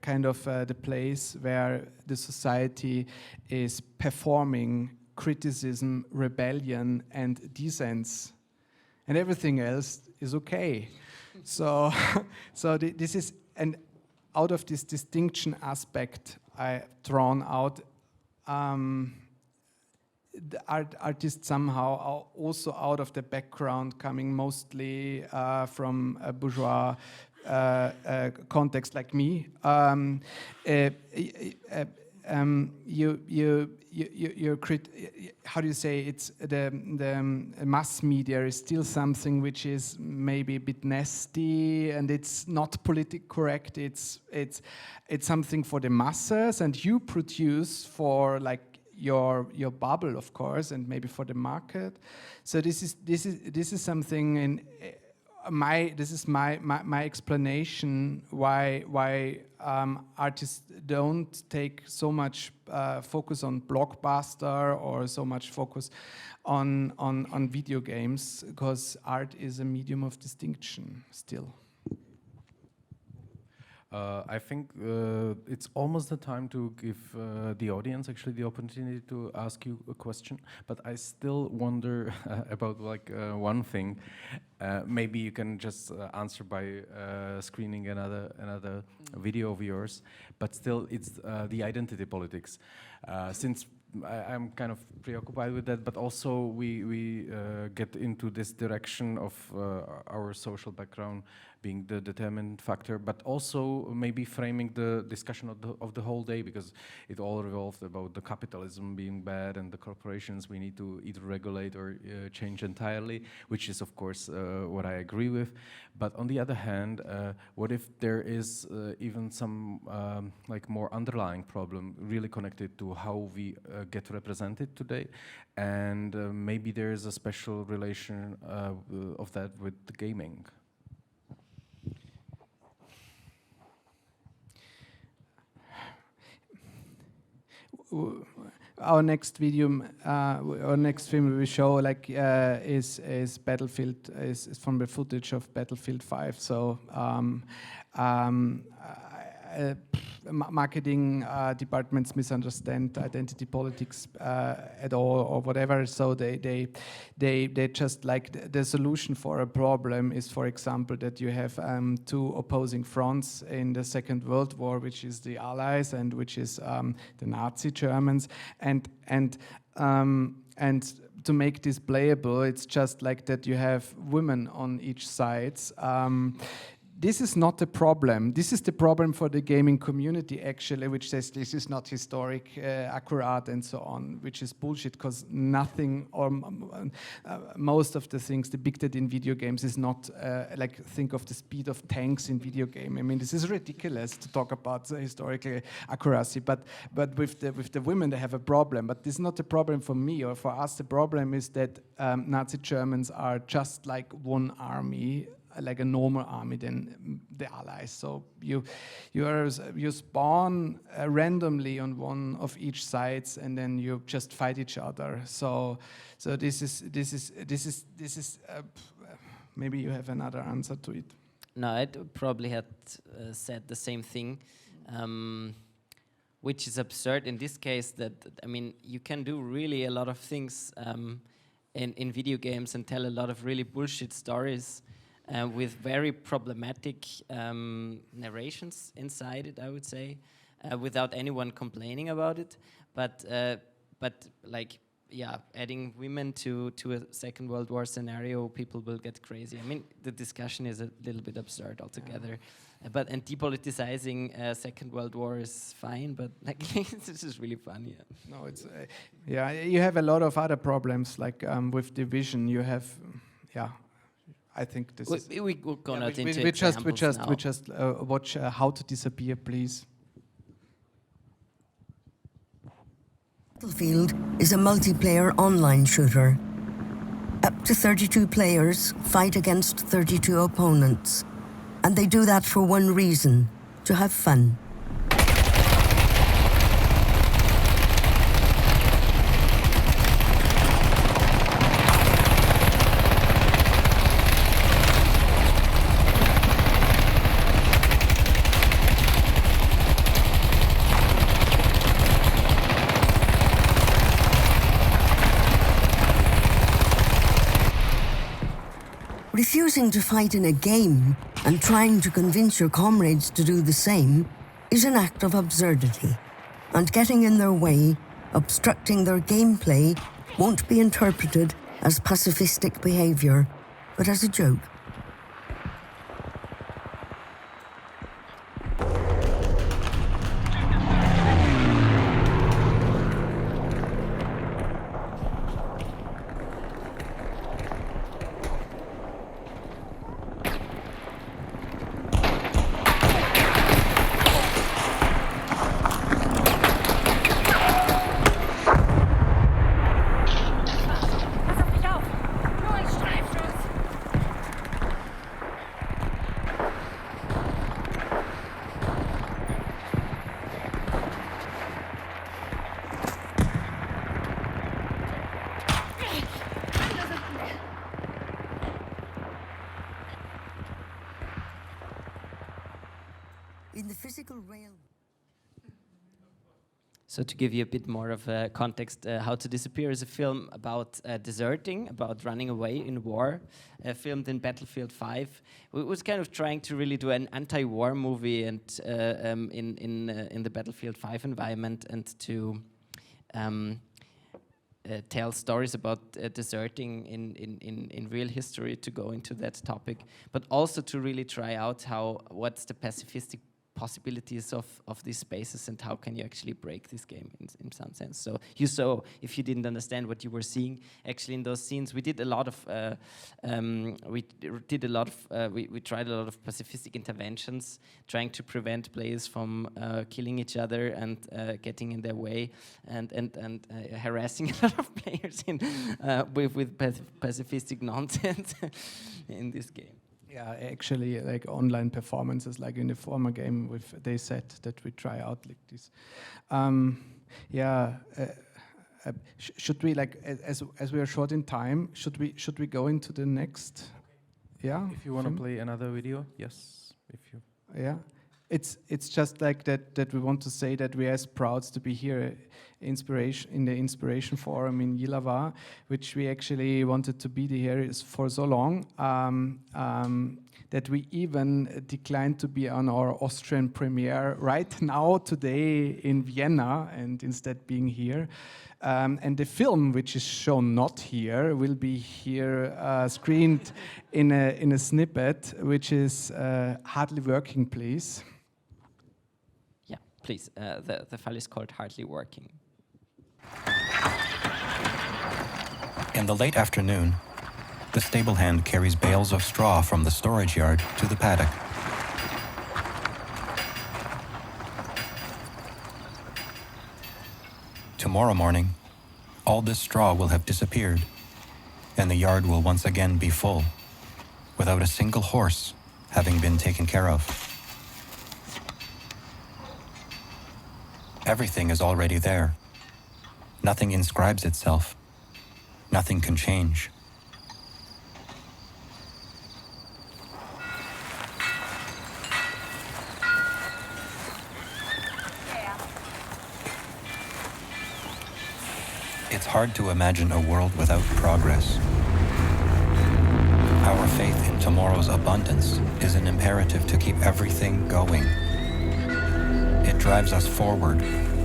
kind of the place where the society is performing criticism, rebellion, and dissent, and everything else is okay. So, this is, and out of this distinction aspect, I drawn out. The artists somehow are also out of the background, coming mostly from a bourgeois context like me. How do you say, it's the mass media is still something which is maybe a bit nasty, and it's not politically correct. It's something for the masses, and you produce for like your bubble, of course, and maybe for the market. So this is something in my explanation why artists don't take so much focus on blockbuster or so much focus on video games, because art is a medium of distinction still. I think it's almost the time to give the audience actually the opportunity to ask you a question, but I still wonder about like one thing. Maybe you can just answer by screening another video of yours, but still it's the identity politics. Since I'm kind of preoccupied with that, but also we get into this direction of our social background being the determinant factor, but also maybe framing the discussion of the whole day, because it all revolved about the capitalism being bad and the corporations we need to either regulate or change entirely, which is of course what I agree with. But on the other hand, what if there is even some like more underlying problem really connected to how we get represented today, and maybe there is a special relation of that with the gaming? Our next video, our next film we show like is Battlefield, is from the footage of Battlefield 5. So marketing departments misunderstand identity politics at all or whatever. So they just like the solution for a problem is, for example, that you have two opposing fronts in the Second World War, which is the Allies and which is the Nazi Germans, and to make this playable, it's just like that you have women on each side. This is not a problem. This is the problem for the gaming community, actually, which says this is not historic, accurate, and so on, which is bullshit, because nothing or most of the things depicted in video games is not like, think of the speed of tanks in video game. I mean, this is ridiculous to talk about historical accuracy, but with the women they have a problem. But this is not a problem for me or for us. The problem is that Nazi Germans are just like one army, like a normal army than the Allies. So you spawn randomly on one of each sides, and then you just fight each other. So this is maybe you have another answer to it. No, I probably had said the same thing, which is absurd in this case. That, I mean, you can do really a lot of things in video games and tell a lot of really bullshit stories. With very problematic narrations inside it, I would say, without anyone complaining about it. But like, yeah, adding women to a Second World War scenario, people will get crazy. I mean, the discussion is a little bit absurd altogether. Yeah. And depoliticizing Second World War is fine, but like this is really fun. Yeah. No, it's yeah. You have a lot of other problems, like with division. You have, yeah. I think this is. We go not into we just watch How to Disappear, please. Battlefield is a multiplayer online shooter. Up to 32 players fight against 32 opponents. And they do that for one reason, to have fun. Refusing to fight in a game and trying to convince your comrades to do the same is an act of absurdity, and getting in their way, obstructing their gameplay, won't be interpreted as pacifistic behavior, but as a joke. In the physical realm. So to give you a bit more of a context, How to Disappear is a film about deserting, about running away in war, filmed in Battlefield 5. We was kind of trying to really do an anti-war movie and in the Battlefield 5 environment, and to tell stories about deserting in real history, to go into that topic, but also to really try out what's the pacifistic possibilities of these spaces, and how can you actually break this game in some sense. So you saw, if you didn't understand what you were seeing, actually in those scenes, we did a lot of we tried a lot of pacifistic interventions, trying to prevent players from killing each other and getting in their way, and harassing a lot of players with pacifistic nonsense in this game. Yeah, actually, like online performances, like in the former game, they said that we try out like this. Should we, like, as we are short in time, should we go into the next? Yeah. If you want to play another video, yes. If you. Yeah. It's just like that we want to say that we are as proud to be here in the Inspiration Forum in Jihlava, which we actually wanted to be here for so long that we even declined to be on our Austrian premiere right now today in Vienna, and instead being here. And the film, which is shown not here, will be here screened in a snippet, which is Hardly Working, please. Yeah, please. The file is called Hardly Working. In the late afternoon, the stable hand carries bales of straw from the storage yard to the paddock. Tomorrow morning, all this straw will have disappeared, and the yard will once again be full, without a single horse having been taken care of. Everything is already there. Nothing inscribes itself. Nothing can change. It's hard to imagine a world without progress. Our faith in tomorrow's abundance is an imperative to keep everything going. It drives us forward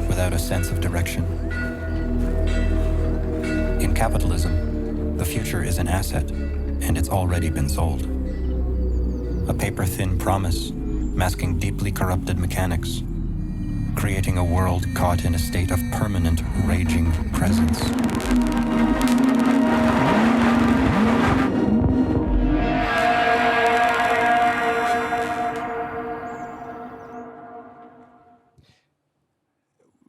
without a sense of direction. In capitalism, the future is an asset, and it's already been sold. A paper-thin promise, masking deeply corrupted mechanics, creating a world caught in a state of permanent, raging presence.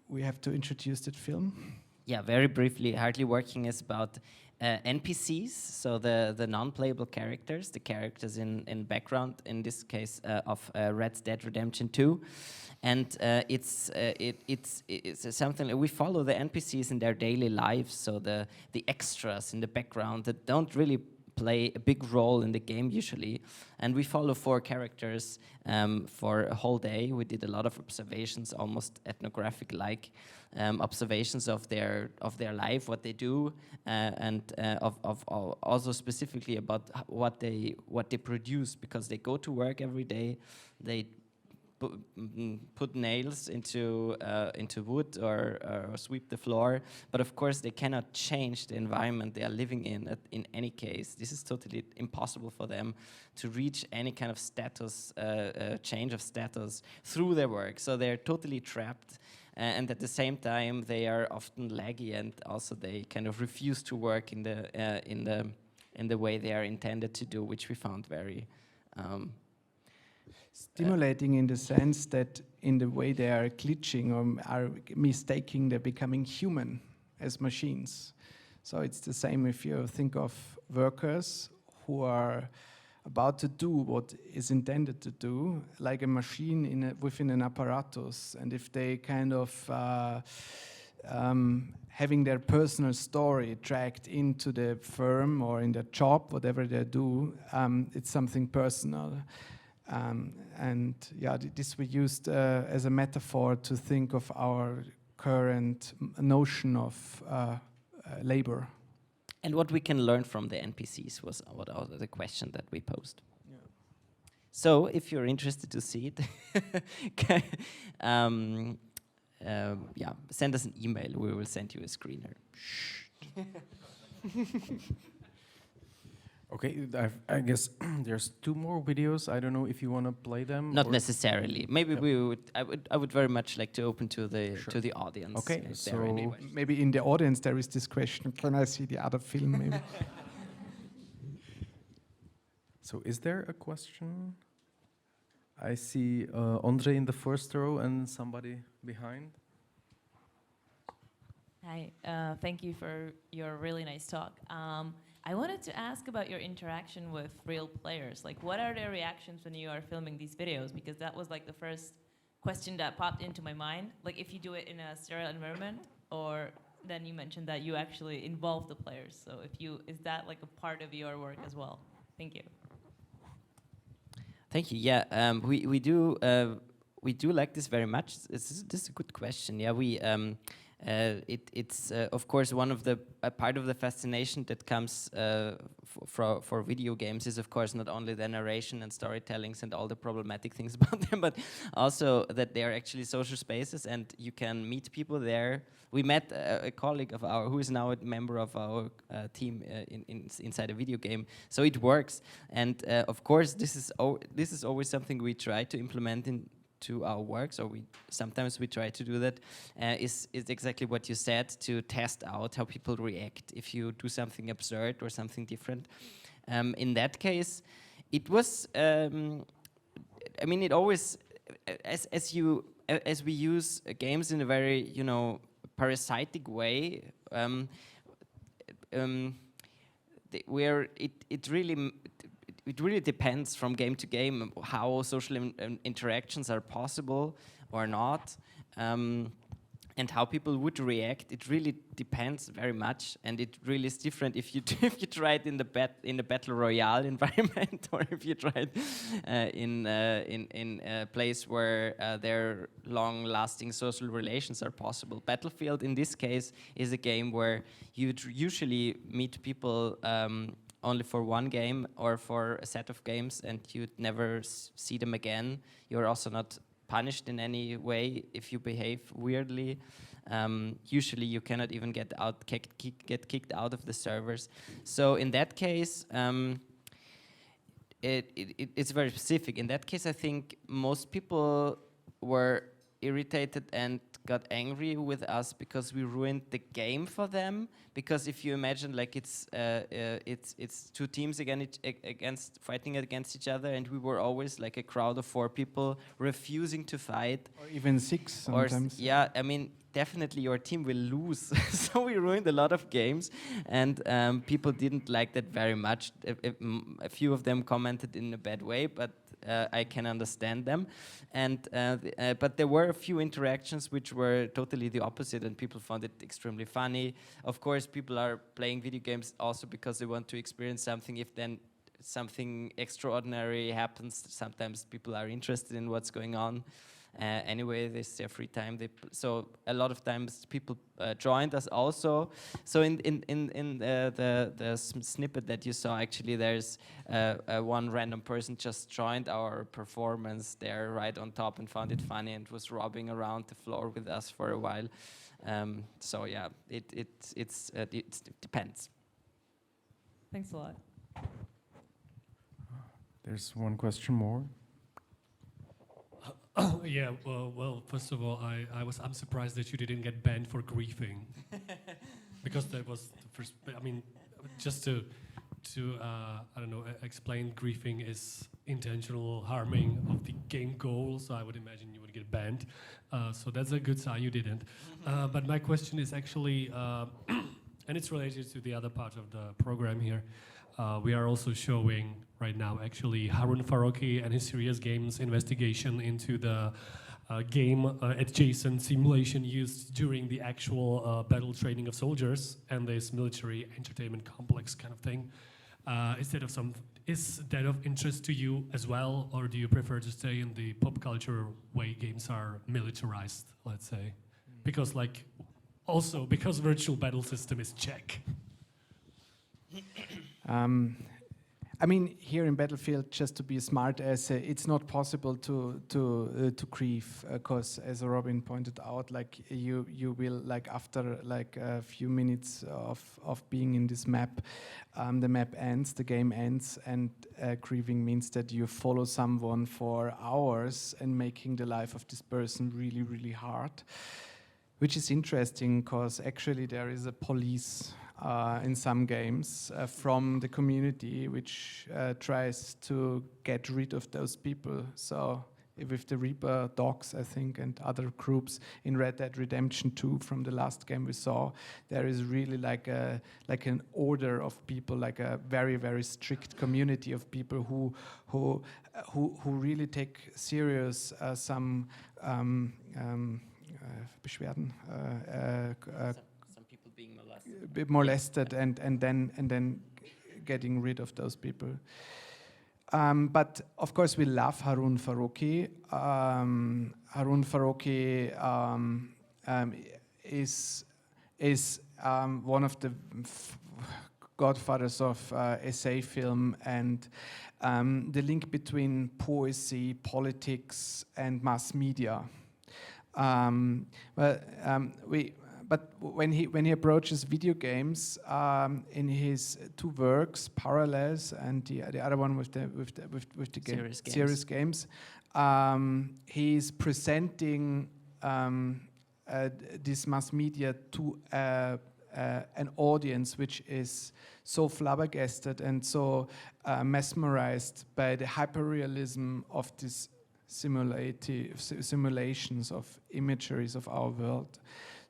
We have to introduce that film. Yeah, very briefly, Hardly Working is about NPCs, so the non-playable characters, the characters in background, in this case of Red Dead Redemption 2. And it's something we follow the NPCs in their daily lives, so the extras in the background that don't really play a big role in the game usually. And we follow 4 characters for a whole day. We did a lot of observations, almost ethnographic-like observations of their life, what they do, and also specifically about what they produce, because they go to work every day. They put nails into wood or sweep the floor, but of course they cannot change the environment they are living in any case. This is totally impossible for them to reach any kind of status, change of status through their work. So they're totally trapped, and at the same time they are often laggy, and also they kind of refuse to work in the way they are intended to do, which we found very stimulating in the sense that in the way they are glitching or are mistaking they're becoming human as machines. So it's the same if you think of workers who are about to do what is intended to do, like a machine within an apparatus, and if they kind of having their personal story dragged into the firm or in their job, whatever they do, it's something personal. And yeah, this we used as a metaphor to think of our current notion of labor. And what we can learn from the NPCs was the question that we posed. Yeah. So, if you're interested to see it, send us an email. We will send you a screener. Okay, I guess there's 2 more videos. I don't know if you want to play them. Not necessarily. Maybe I would very much like to open to the audience. Okay, so maybe in the audience there is this question: can I see the other film? Maybe. So, is there a question? I see Andre in the first row and somebody behind. Hi, thank you for your really nice talk. I wanted to ask about your interaction with real players. Like, what are their reactions when you are filming these videos? Because that was like the first question that popped into my mind. Like, if you do it in a sterile environment, or then you mentioned that you actually involve the players. So, is that like a part of your work as well? Thank you. Thank you. Yeah, we do like this very much. This is a good question. Yeah, it's of course one of the part of the fascination that comes for video games is of course not only the narration and storytellings and all the problematic things about them, but also that they are actually social spaces and you can meet people there. We met a colleague of ours who is now a member of our team inside a video game, so it works. And of course, this is always something we try to implement into our work. So sometimes we try to do that. Is exactly what you said, to test out how people react if you do something absurd or something different. In that case, it was. I mean, it always as we use games in a very parasitic way, where it really depends from game to game how social interactions are possible or not, and how people would react. It really depends very much, and it really is different if you try it in the battle royale environment, or if you try it in a place where their long-lasting social relations are possible. Battlefield, in this case, is a game where you usually meet people only for one game or for a set of games, and you never see them again. You're also not punished in any way if you behave weirdly. Usually you cannot even get kicked out of the servers. So in that case, it's very specific. In that case, I think most people were irritated and got angry with us because we ruined the game for them. Because if you imagine, like, it's two teams fighting against each other, and we were always like a crowd of 4 people refusing to fight, or even 6 sometimes. Yeah, I mean, definitely your team will lose. So we ruined a lot of games, and people didn't like that very much. A few of them commented in a bad way, but I can understand them. And but there were a few interactions which were totally the opposite, and people found it extremely funny. Of course, people are playing video games also because they want to experience something. If then something extraordinary happens, sometimes people are interested in what's going on. Anyway, this is their free time. So a lot of times people joined us also. So in the snippet that you saw, actually, there's one random person just joined our performance there right on top and found it funny and was robbing around the floor with us for a while. So yeah, it depends. Thanks a lot. There's one question more. Yeah, well, first of all, I'm surprised that you didn't get banned for griefing, because that was the first. I mean, just to I don't know, explain, griefing is intentional harming of the game goal. So I would imagine you would get banned. So that's a good sign you didn't. But my question is actually, and it's related to the other part of the program here. We are also showing right now actually Harun Farooqi and his serious games investigation into the game adjacent simulation used during the actual battle training of soldiers and this military entertainment complex kind of thing. Is that of interest to you as well, or do you prefer to stay in the pop culture way games are militarized, let's say? Because because virtual battle system is check. I mean, here in Battlefield, just to be a smart ass, it's not possible to grieve, because as Robin pointed out, like you will, like after like a few minutes of being in this map, the map ends, the game ends, and grieving means that you follow someone for hours and making the life of this person really, really hard, which is interesting because actually there is a police in some games from the community which tries to get rid of those people. So with the Reaper dogs, I think, and other groups in Red Dead Redemption 2 from the last game we saw, there is really like an order of people, like a very, very strict community of people who really take serious some Beschwerden. Molested and then getting rid of those people. But of course we love Harun Farooqi. Harun Farooqi is one of the godfathers of essay film, and the link between poesy, politics, and mass media. But when he approaches video games in his two works, Parallels and the other one with the serious games, he's presenting this mass media to an audience which is so flabbergasted and so mesmerized by the hyperrealism of these simulations of imageries of our world.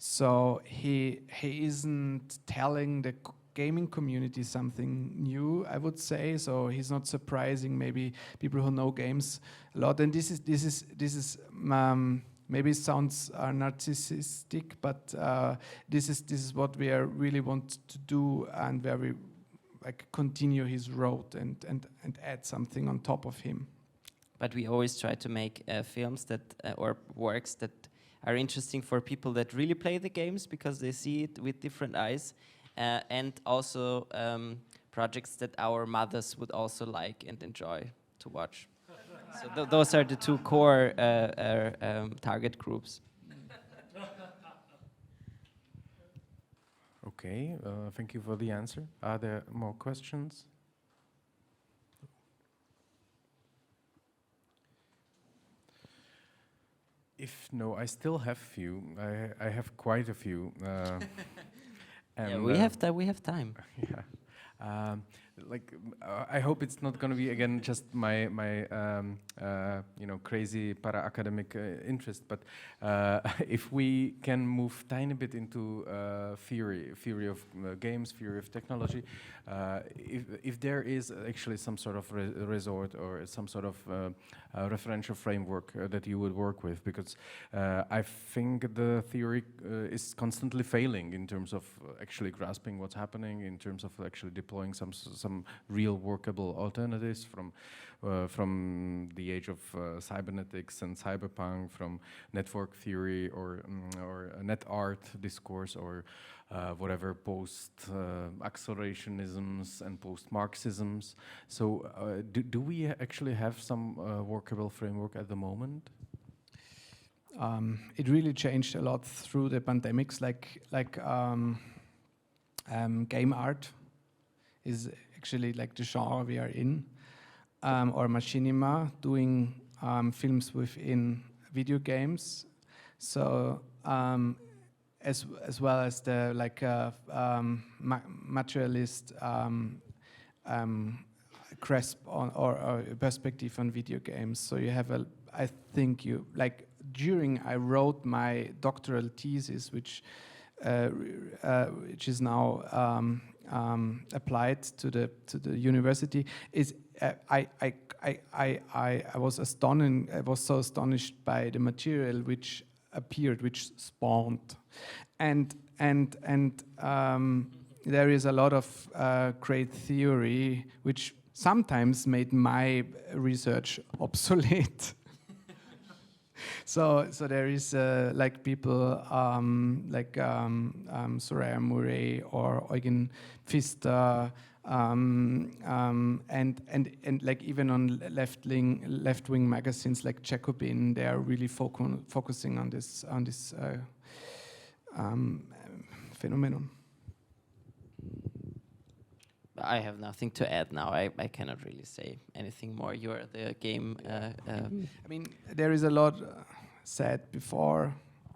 So he isn't telling the gaming community something new, I would say. So he's not surprising maybe people who know games a lot. And this is maybe it sounds narcissistic, but this is what we really want to do, and where we like continue his road and add something on top of him. But we always try to make films that or works that are interesting for people that really play the games because they see it with different eyes, and also projects that our mothers would also like and enjoy to watch. So those are the two core target groups. Okay, thank you for the answer. Are there more questions? If no, I still have few. I have quite a few. Yeah, we have time. Yeah. I hope it's not going to be again just my crazy para-academic interest, but if we can move tiny bit into theory of games, theory of technology, if there is actually some sort of resort or some sort of referential framework that you would work with, because I think the theory is constantly failing in terms of actually grasping what's happening, in terms of actually deploying some real workable alternatives from the age of cybernetics and cyberpunk, from network theory or net art discourse, or whatever post-accelerationisms and post-Marxisms. So do we actually have some workable framework at the moment? It really changed a lot through the pandemics, game art is actually like the genre we are in, or machinima, doing films within video games. So as well as the materialist grasp on or perspective on video games. So you have during I wrote my doctoral thesis, which is now applied to the university, is I was astonished. I was so astonished by the material which appeared, which spawned, and there is a lot of great theory which sometimes made my research obsolete. So there is people Soraya Murray or Eugen Pfister, and even on left-wing magazines like Jacobin, they are really focusing on this phenomenon. I have nothing to add now. I cannot really say anything more. You're the game. I mean, there is a lot said before,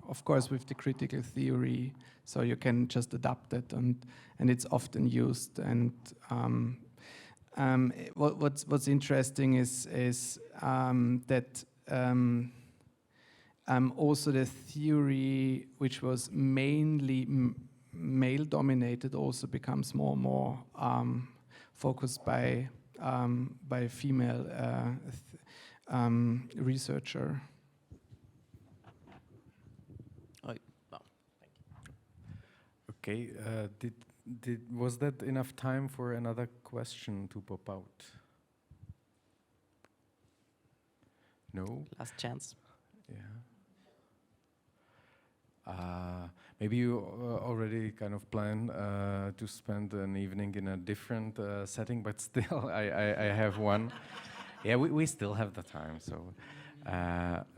of course, with the critical theory. So you can just adapt it, and it's often used. And what's interesting is that also the theory, which was mainly male-dominated, also becomes more and more focused by female researcher. Okay, was that enough time for another question to pop out? No? Last chance. Yeah. Maybe you already kind of plan to spend an evening in a different setting, but still, I have one. Yeah, we still have the time, so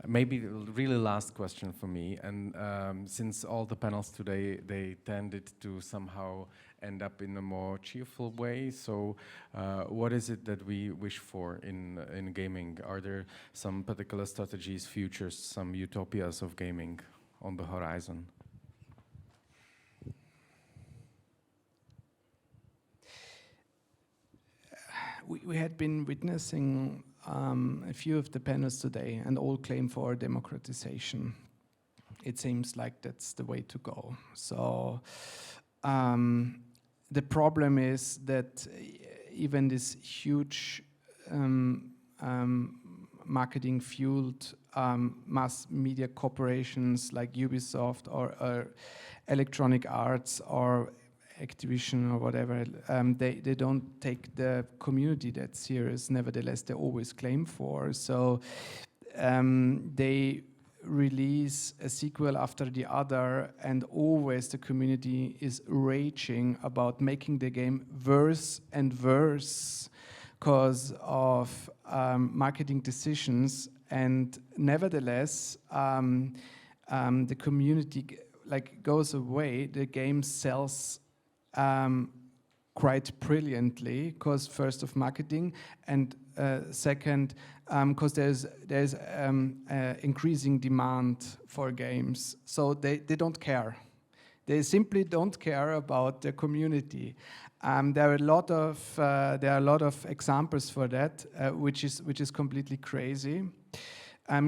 maybe really last question for me. And since all the panels today, they tended to somehow end up in a more cheerful way. So what is it that we wish for in gaming? Are there some particular strategies, futures, some utopias of gaming on the horizon? We had been witnessing a few of the panels today, and all claim for democratization. It seems like that's the way to go. So the problem is that even this huge marketing-fueled mass media corporations like Ubisoft or Electronic Arts or Activision or whatever, they don't take the community that serious. Nevertheless, they always claim for. So they release a sequel after the other, and always the community is raging about making the game worse and worse because of marketing decisions. And nevertheless, the community goes away. The game sells quite brilliantly, because first of marketing, and second, because there's increasing demand for games. So they don't care. They simply don't care about the community. There are a lot of examples for that, which is completely crazy.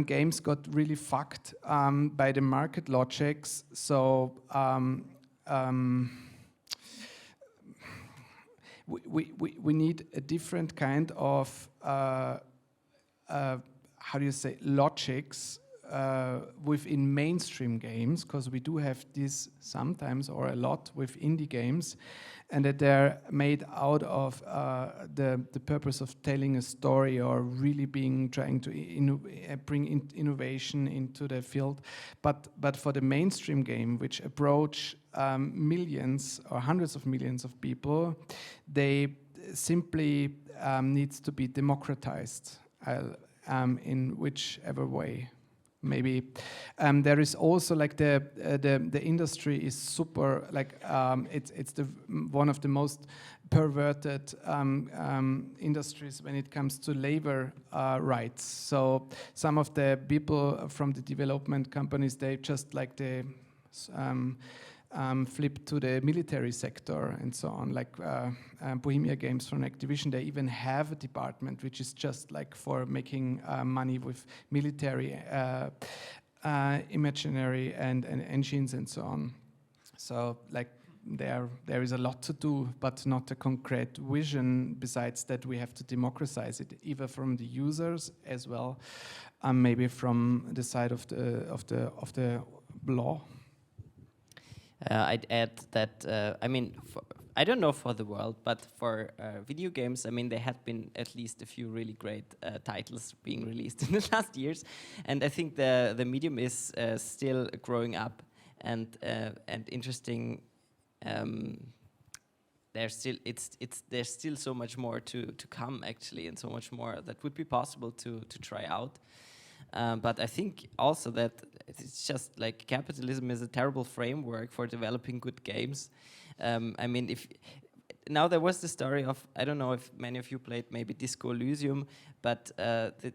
Games got really fucked by the market logics. So we need a different kind of how do you say, logics within mainstream games, because we do have this sometimes or a lot with indie games, and that they're made out of the purpose of telling a story or really trying to bring innovation into the field. But for the mainstream game, which approach millions or hundreds of millions of people, they simply needs to be democratized in whichever way. Maybe there is also like the industry is super like it's one of the most perverted industries when it comes to labor rights. So some of the people from the development companies, they just like flip to the military sector and so on. Like Bohemia Games from Activision, they even have a department which is just like for making money with military imaginary and engines and so on. So like there is a lot to do, but not a concrete vision. Besides that, we have to democratize it, either from the users as well, maybe from the side of the law. I'd add that, I mean, I don't know for the world, but for video games, I mean, there had been at least a few really great titles being released in the last years, and I think the medium is still growing up and interesting. There's still so much more to come actually, and so much more that would be possible to try out. But I think also that it's just like capitalism is a terrible framework for developing good games. I mean, now there was the story of, I don't know if many of you played maybe Disco Elysium, but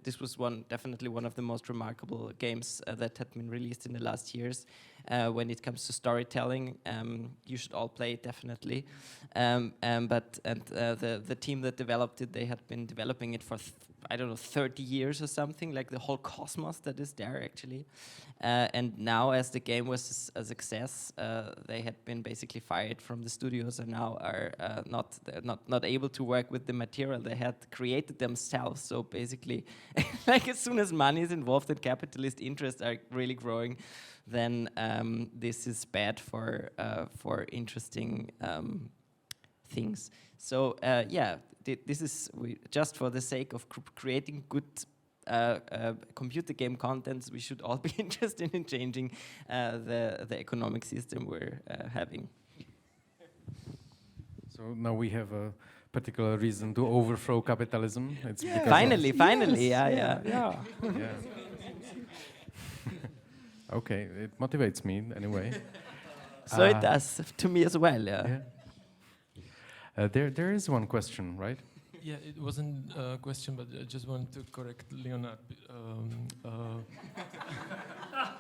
this was definitely one of the most remarkable games that had been released in the last years. When it comes to storytelling, you should all play it definitely. But the team that developed it, they had been developing it for I don't know, 30 years or something, like the whole cosmos that is there actually. And now as the game was a success, they had been basically fired from the studios and now are not able to work with the material they had created themselves. So basically, like as soon as money is involved and capitalist interests are really growing, then this is bad for interesting things. So yeah, this is just for the sake of creating good computer game contents. We should all be interested in changing the economic system we're having. So now we have a particular reason to overthrow capitalism. It's because finally, yes. yeah. Okay, it motivates me anyway. So it does to me as well. Yeah. There is one question, right? Yeah, it wasn't a question, but I just wanted to correct Leonard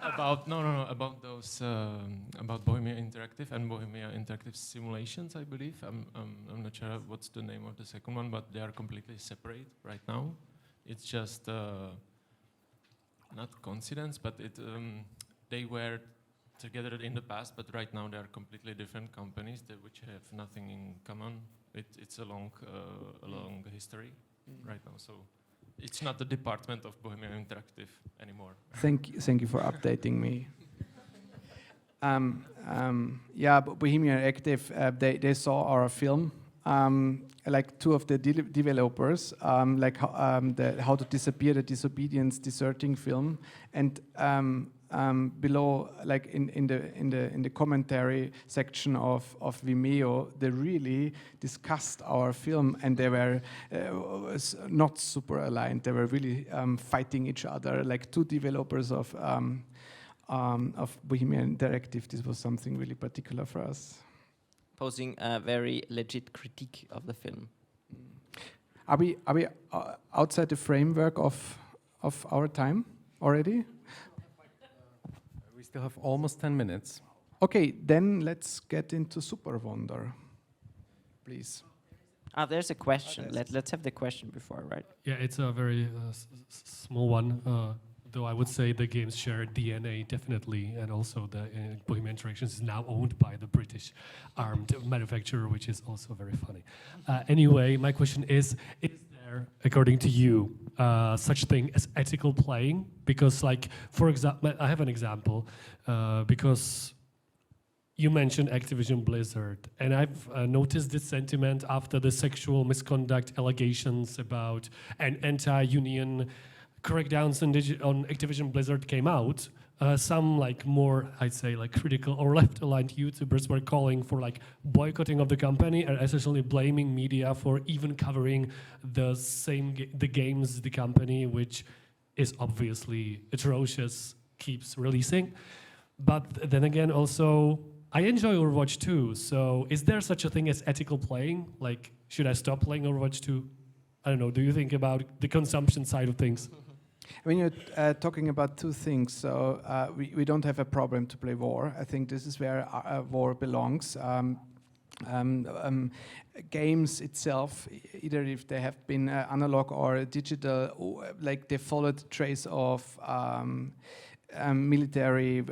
about those about Bohemia Interactive and Bohemia Interactive Simulations. I believe I'm not sure what's the name of the second one, but they are completely separate right now. It's just not coincidence, but they were together in the past, but right now they are completely different companies which have nothing in common. It's a long history right now, so it's not the department of Bohemia Interactive anymore. Thank you for updating me. Yeah, Bohemia Interactive, they saw our film. Like two of the developers, like how to disappear, the disobedience, deserting film, and below, like in the commentary section of Vimeo, they really discussed our film, and they were not super aligned. They were really fighting each other, like two developers of Bohemia Interactive. This was something really particular for us. Posing a very legit critique of the film. Are we outside the framework of our time already? We still have almost 10 minutes. Okay, then let's get into Super Wonder, please. There's a question. Let's have the question before, right? Yeah, it's a very small one. Though I would say the games share DNA definitely, and also the Bohemian Interactions is now owned by the British armed manufacturer, which is also very funny. Anyway, my question is there, according to you, such thing as ethical playing? Because, like, for example, I have an example, because you mentioned Activision Blizzard, and I've noticed this sentiment after the sexual misconduct allegations about an anti-union crackdowns on Activision Blizzard came out. Some like more, I'd say, like critical or left-aligned YouTubers were calling for like boycotting of the company and essentially blaming media for even covering the games the company, which is obviously atrocious, keeps releasing. But then again, also, I enjoy Overwatch 2, so is there such a thing as ethical playing? Like, should I stop playing Overwatch 2? I don't know, do you think about the consumption side of things? When you're talking about two things, so we don't have a problem to play war. I think this is where war belongs. Games itself, either if they have been analog or digital, like they follow the trace of military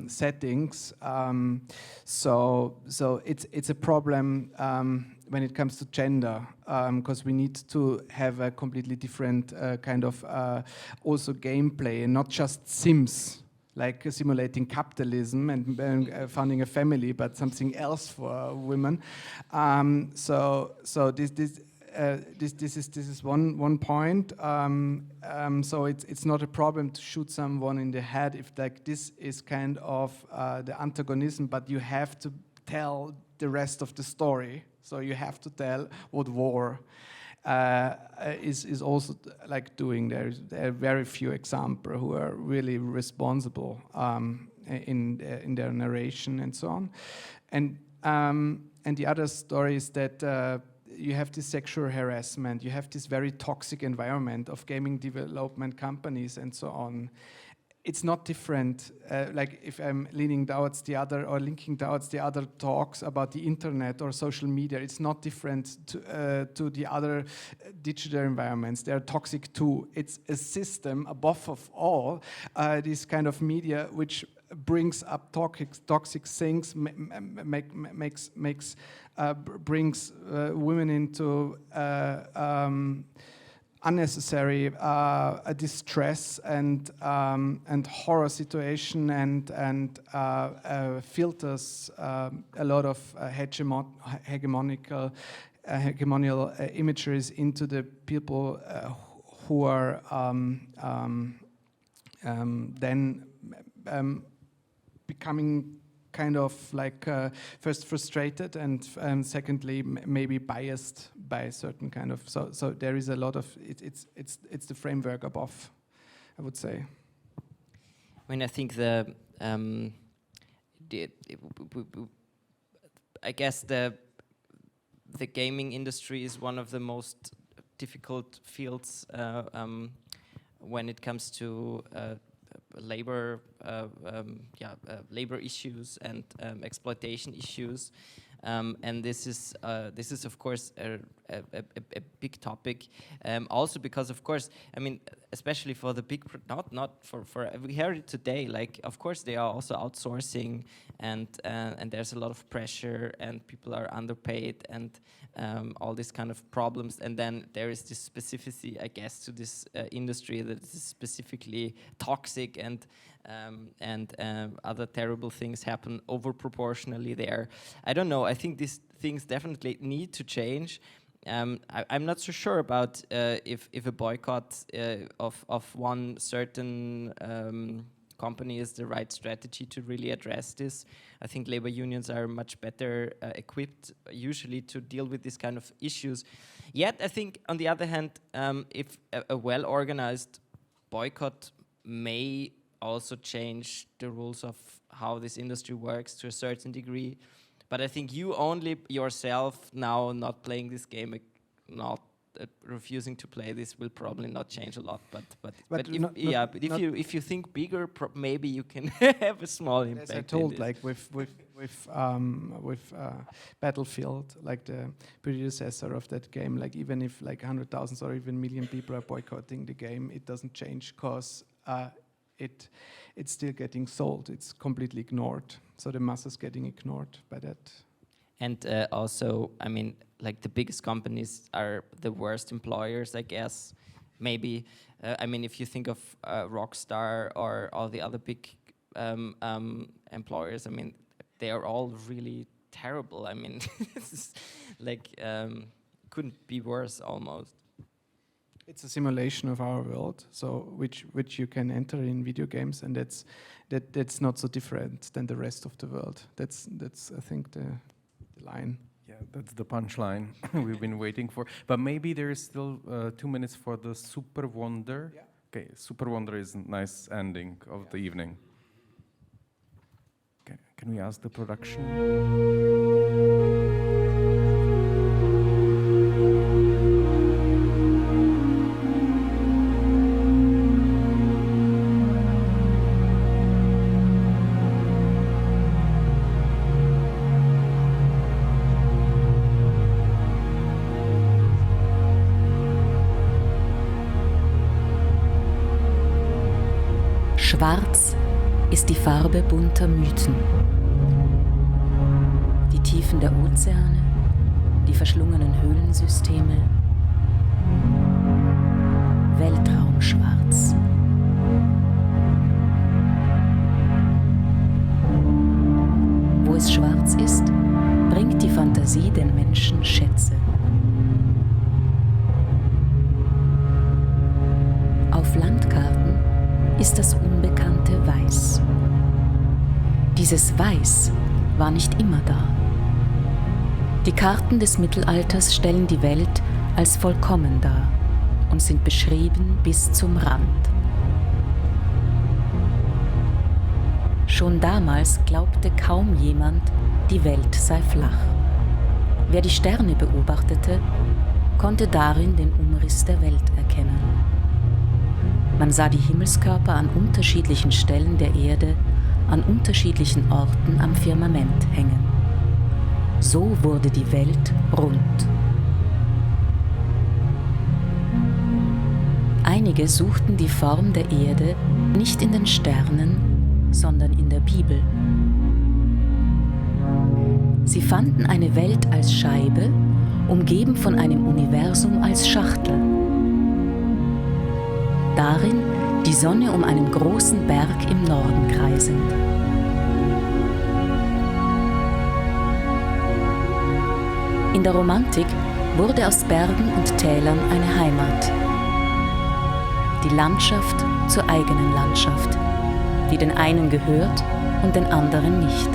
settings. So it's a problem when it comes to gender, because we need to have a completely different kind of also gameplay, and not just Sims, like simulating capitalism and founding a family, but something else for women. So this is one point. So it's not a problem to shoot someone in the head if like this is kind of the antagonism, but you have to tell the rest of the story. So you have to tell what war is also like doing. There are very few examples who are really responsible in their narration and so on. And the other story is that you have this sexual harassment, you have this very toxic environment of gaming development companies and so on. It's not different, like if I'm leaning towards the other or linking towards the other talks about the internet or social media, it's not different to the other digital environments. They're toxic too. It's a system above of all, this kind of media which brings up toxic things, brings women into unnecessary distress and horror situation, and filters a lot of hegemonial imageries into the people who are then becoming kind of like first frustrated and secondly maybe biased by certain kind of so there is a lot of it's the framework above, I would say. I mean, I think I guess the gaming industry is one of the most difficult fields when it comes to labor issues and exploitation issues, and this is of course a big topic. Also because of course, I mean, especially for the big, not for we heard it today. Like of course they are also outsourcing, and there's a lot of pressure, and people are underpaid, and all these kind of problems. And then there is this specificity, I guess, to this industry that is specifically toxic, and other terrible things happen over proportionally there. I don't know. I think these things definitely need to change. I'm not so sure about if a boycott of one certain company is the right strategy to really address this. I think labor unions are much better equipped usually to deal with these kind of issues. Yet I think on the other hand, if a well-organized boycott may also change the rules of how this industry works to a certain degree. But I think you only yourself now not playing this game, not refusing to play this will probably not change a lot. But if you think bigger, maybe you can have a small impact. As I told, like with Battlefield, like the predecessor of that game, like even if like 100,000 or even million people are boycotting the game, it doesn't change because it's still getting sold. It's completely ignored. So the mass is getting ignored by that. And also, I mean, like the biggest companies are the worst employers, I guess. Maybe, I mean, if you think of Rockstar or all the other big employers, I mean, they are all really terrible. I mean, it's like couldn't be worse almost. It's a simulation of our world, so which you can enter in video games, and that's not so different than the rest of the world. That's I think the line. Yeah, that's the punchline we've been waiting for. But maybe there is still 2 minutes for the Super Wonder. Yeah. Okay, Super Wonder is a nice ending of the evening. Okay, can we ask the production? Schwarz ist die Farbe bunter Mythen. Die Tiefen der Ozeane, die verschlungenen Höhlensysteme, Weltraumschwarz. Wo es schwarz ist, bringt die Fantasie den Menschen Schätze. Auf Landkarten ist das Unbekannte weiß. Dieses Weiß war nicht immer da. Die Karten des Mittelalters stellen die Welt als vollkommen dar und sind beschrieben bis zum Rand. Schon damals glaubte kaum jemand, die Welt sei flach. Wer die Sterne beobachtete, konnte darin den Umriss der Welt erkennen. Man sah die Himmelskörper an unterschiedlichen Stellen der Erde, an unterschiedlichen Orten am Firmament hängen. So wurde die Welt rund. Einige suchten die Form der Erde nicht in den Sternen, sondern in der Bibel. Sie fanden eine Welt als Scheibe, umgeben von einem Universum als Schachtel. Darin die Sonne um einen großen Berg im Norden kreisend. In der Romantik wurde aus Bergen und Tälern eine Heimat. Die Landschaft zur eigenen Landschaft, die den einen gehört und den anderen nicht.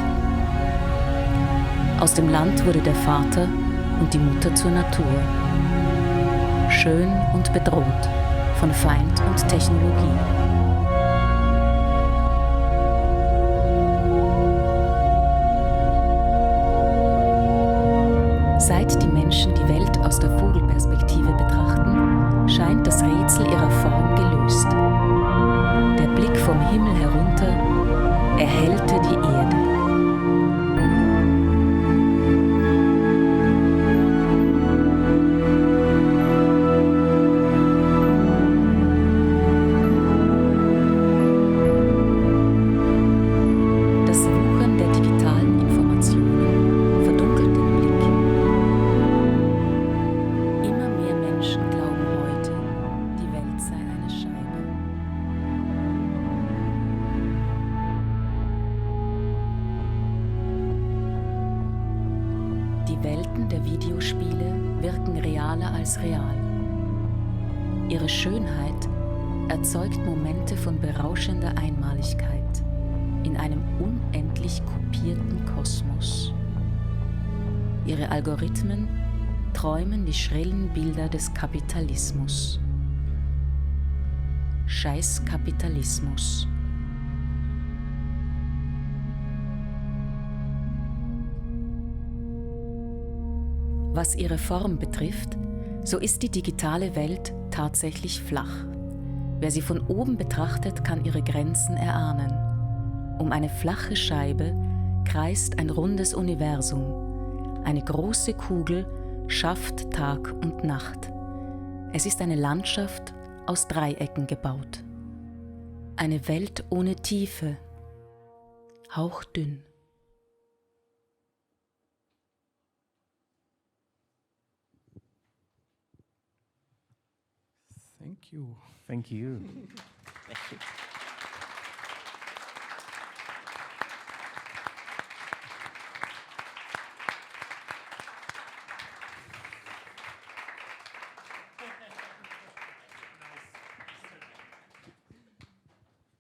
Aus dem Land wurde der Vater und die Mutter zur Natur. Schön und bedroht von Feind und Technologie. Seit die Menschen die Welt aus der Vogelperspektive betrachten, scheint das Rätsel ihrer Form gelöst. Der Blick vom Himmel herunter erhellte die Erde. Ihre Schönheit erzeugt Momente von berauschender Einmaligkeit in einem unendlich kopierten Kosmos. Ihre Algorithmen träumen die schrillen Bilder des Kapitalismus. Scheiß Kapitalismus. Was ihre Form betrifft, So ist die digitale Welt tatsächlich flach. Wer sie von oben betrachtet, kann ihre Grenzen erahnen. Um eine flache Scheibe kreist ein rundes Universum. Eine große Kugel schafft Tag und Nacht. Es ist eine Landschaft aus Dreiecken gebaut. Eine Welt ohne Tiefe, hauchdünn. Thank you. Thank you. Thank you.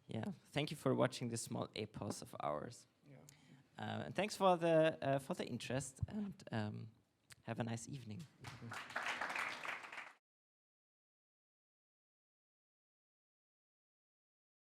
Yeah, thank you for watching this small epos of ours. And thanks for the interest, and have a nice evening.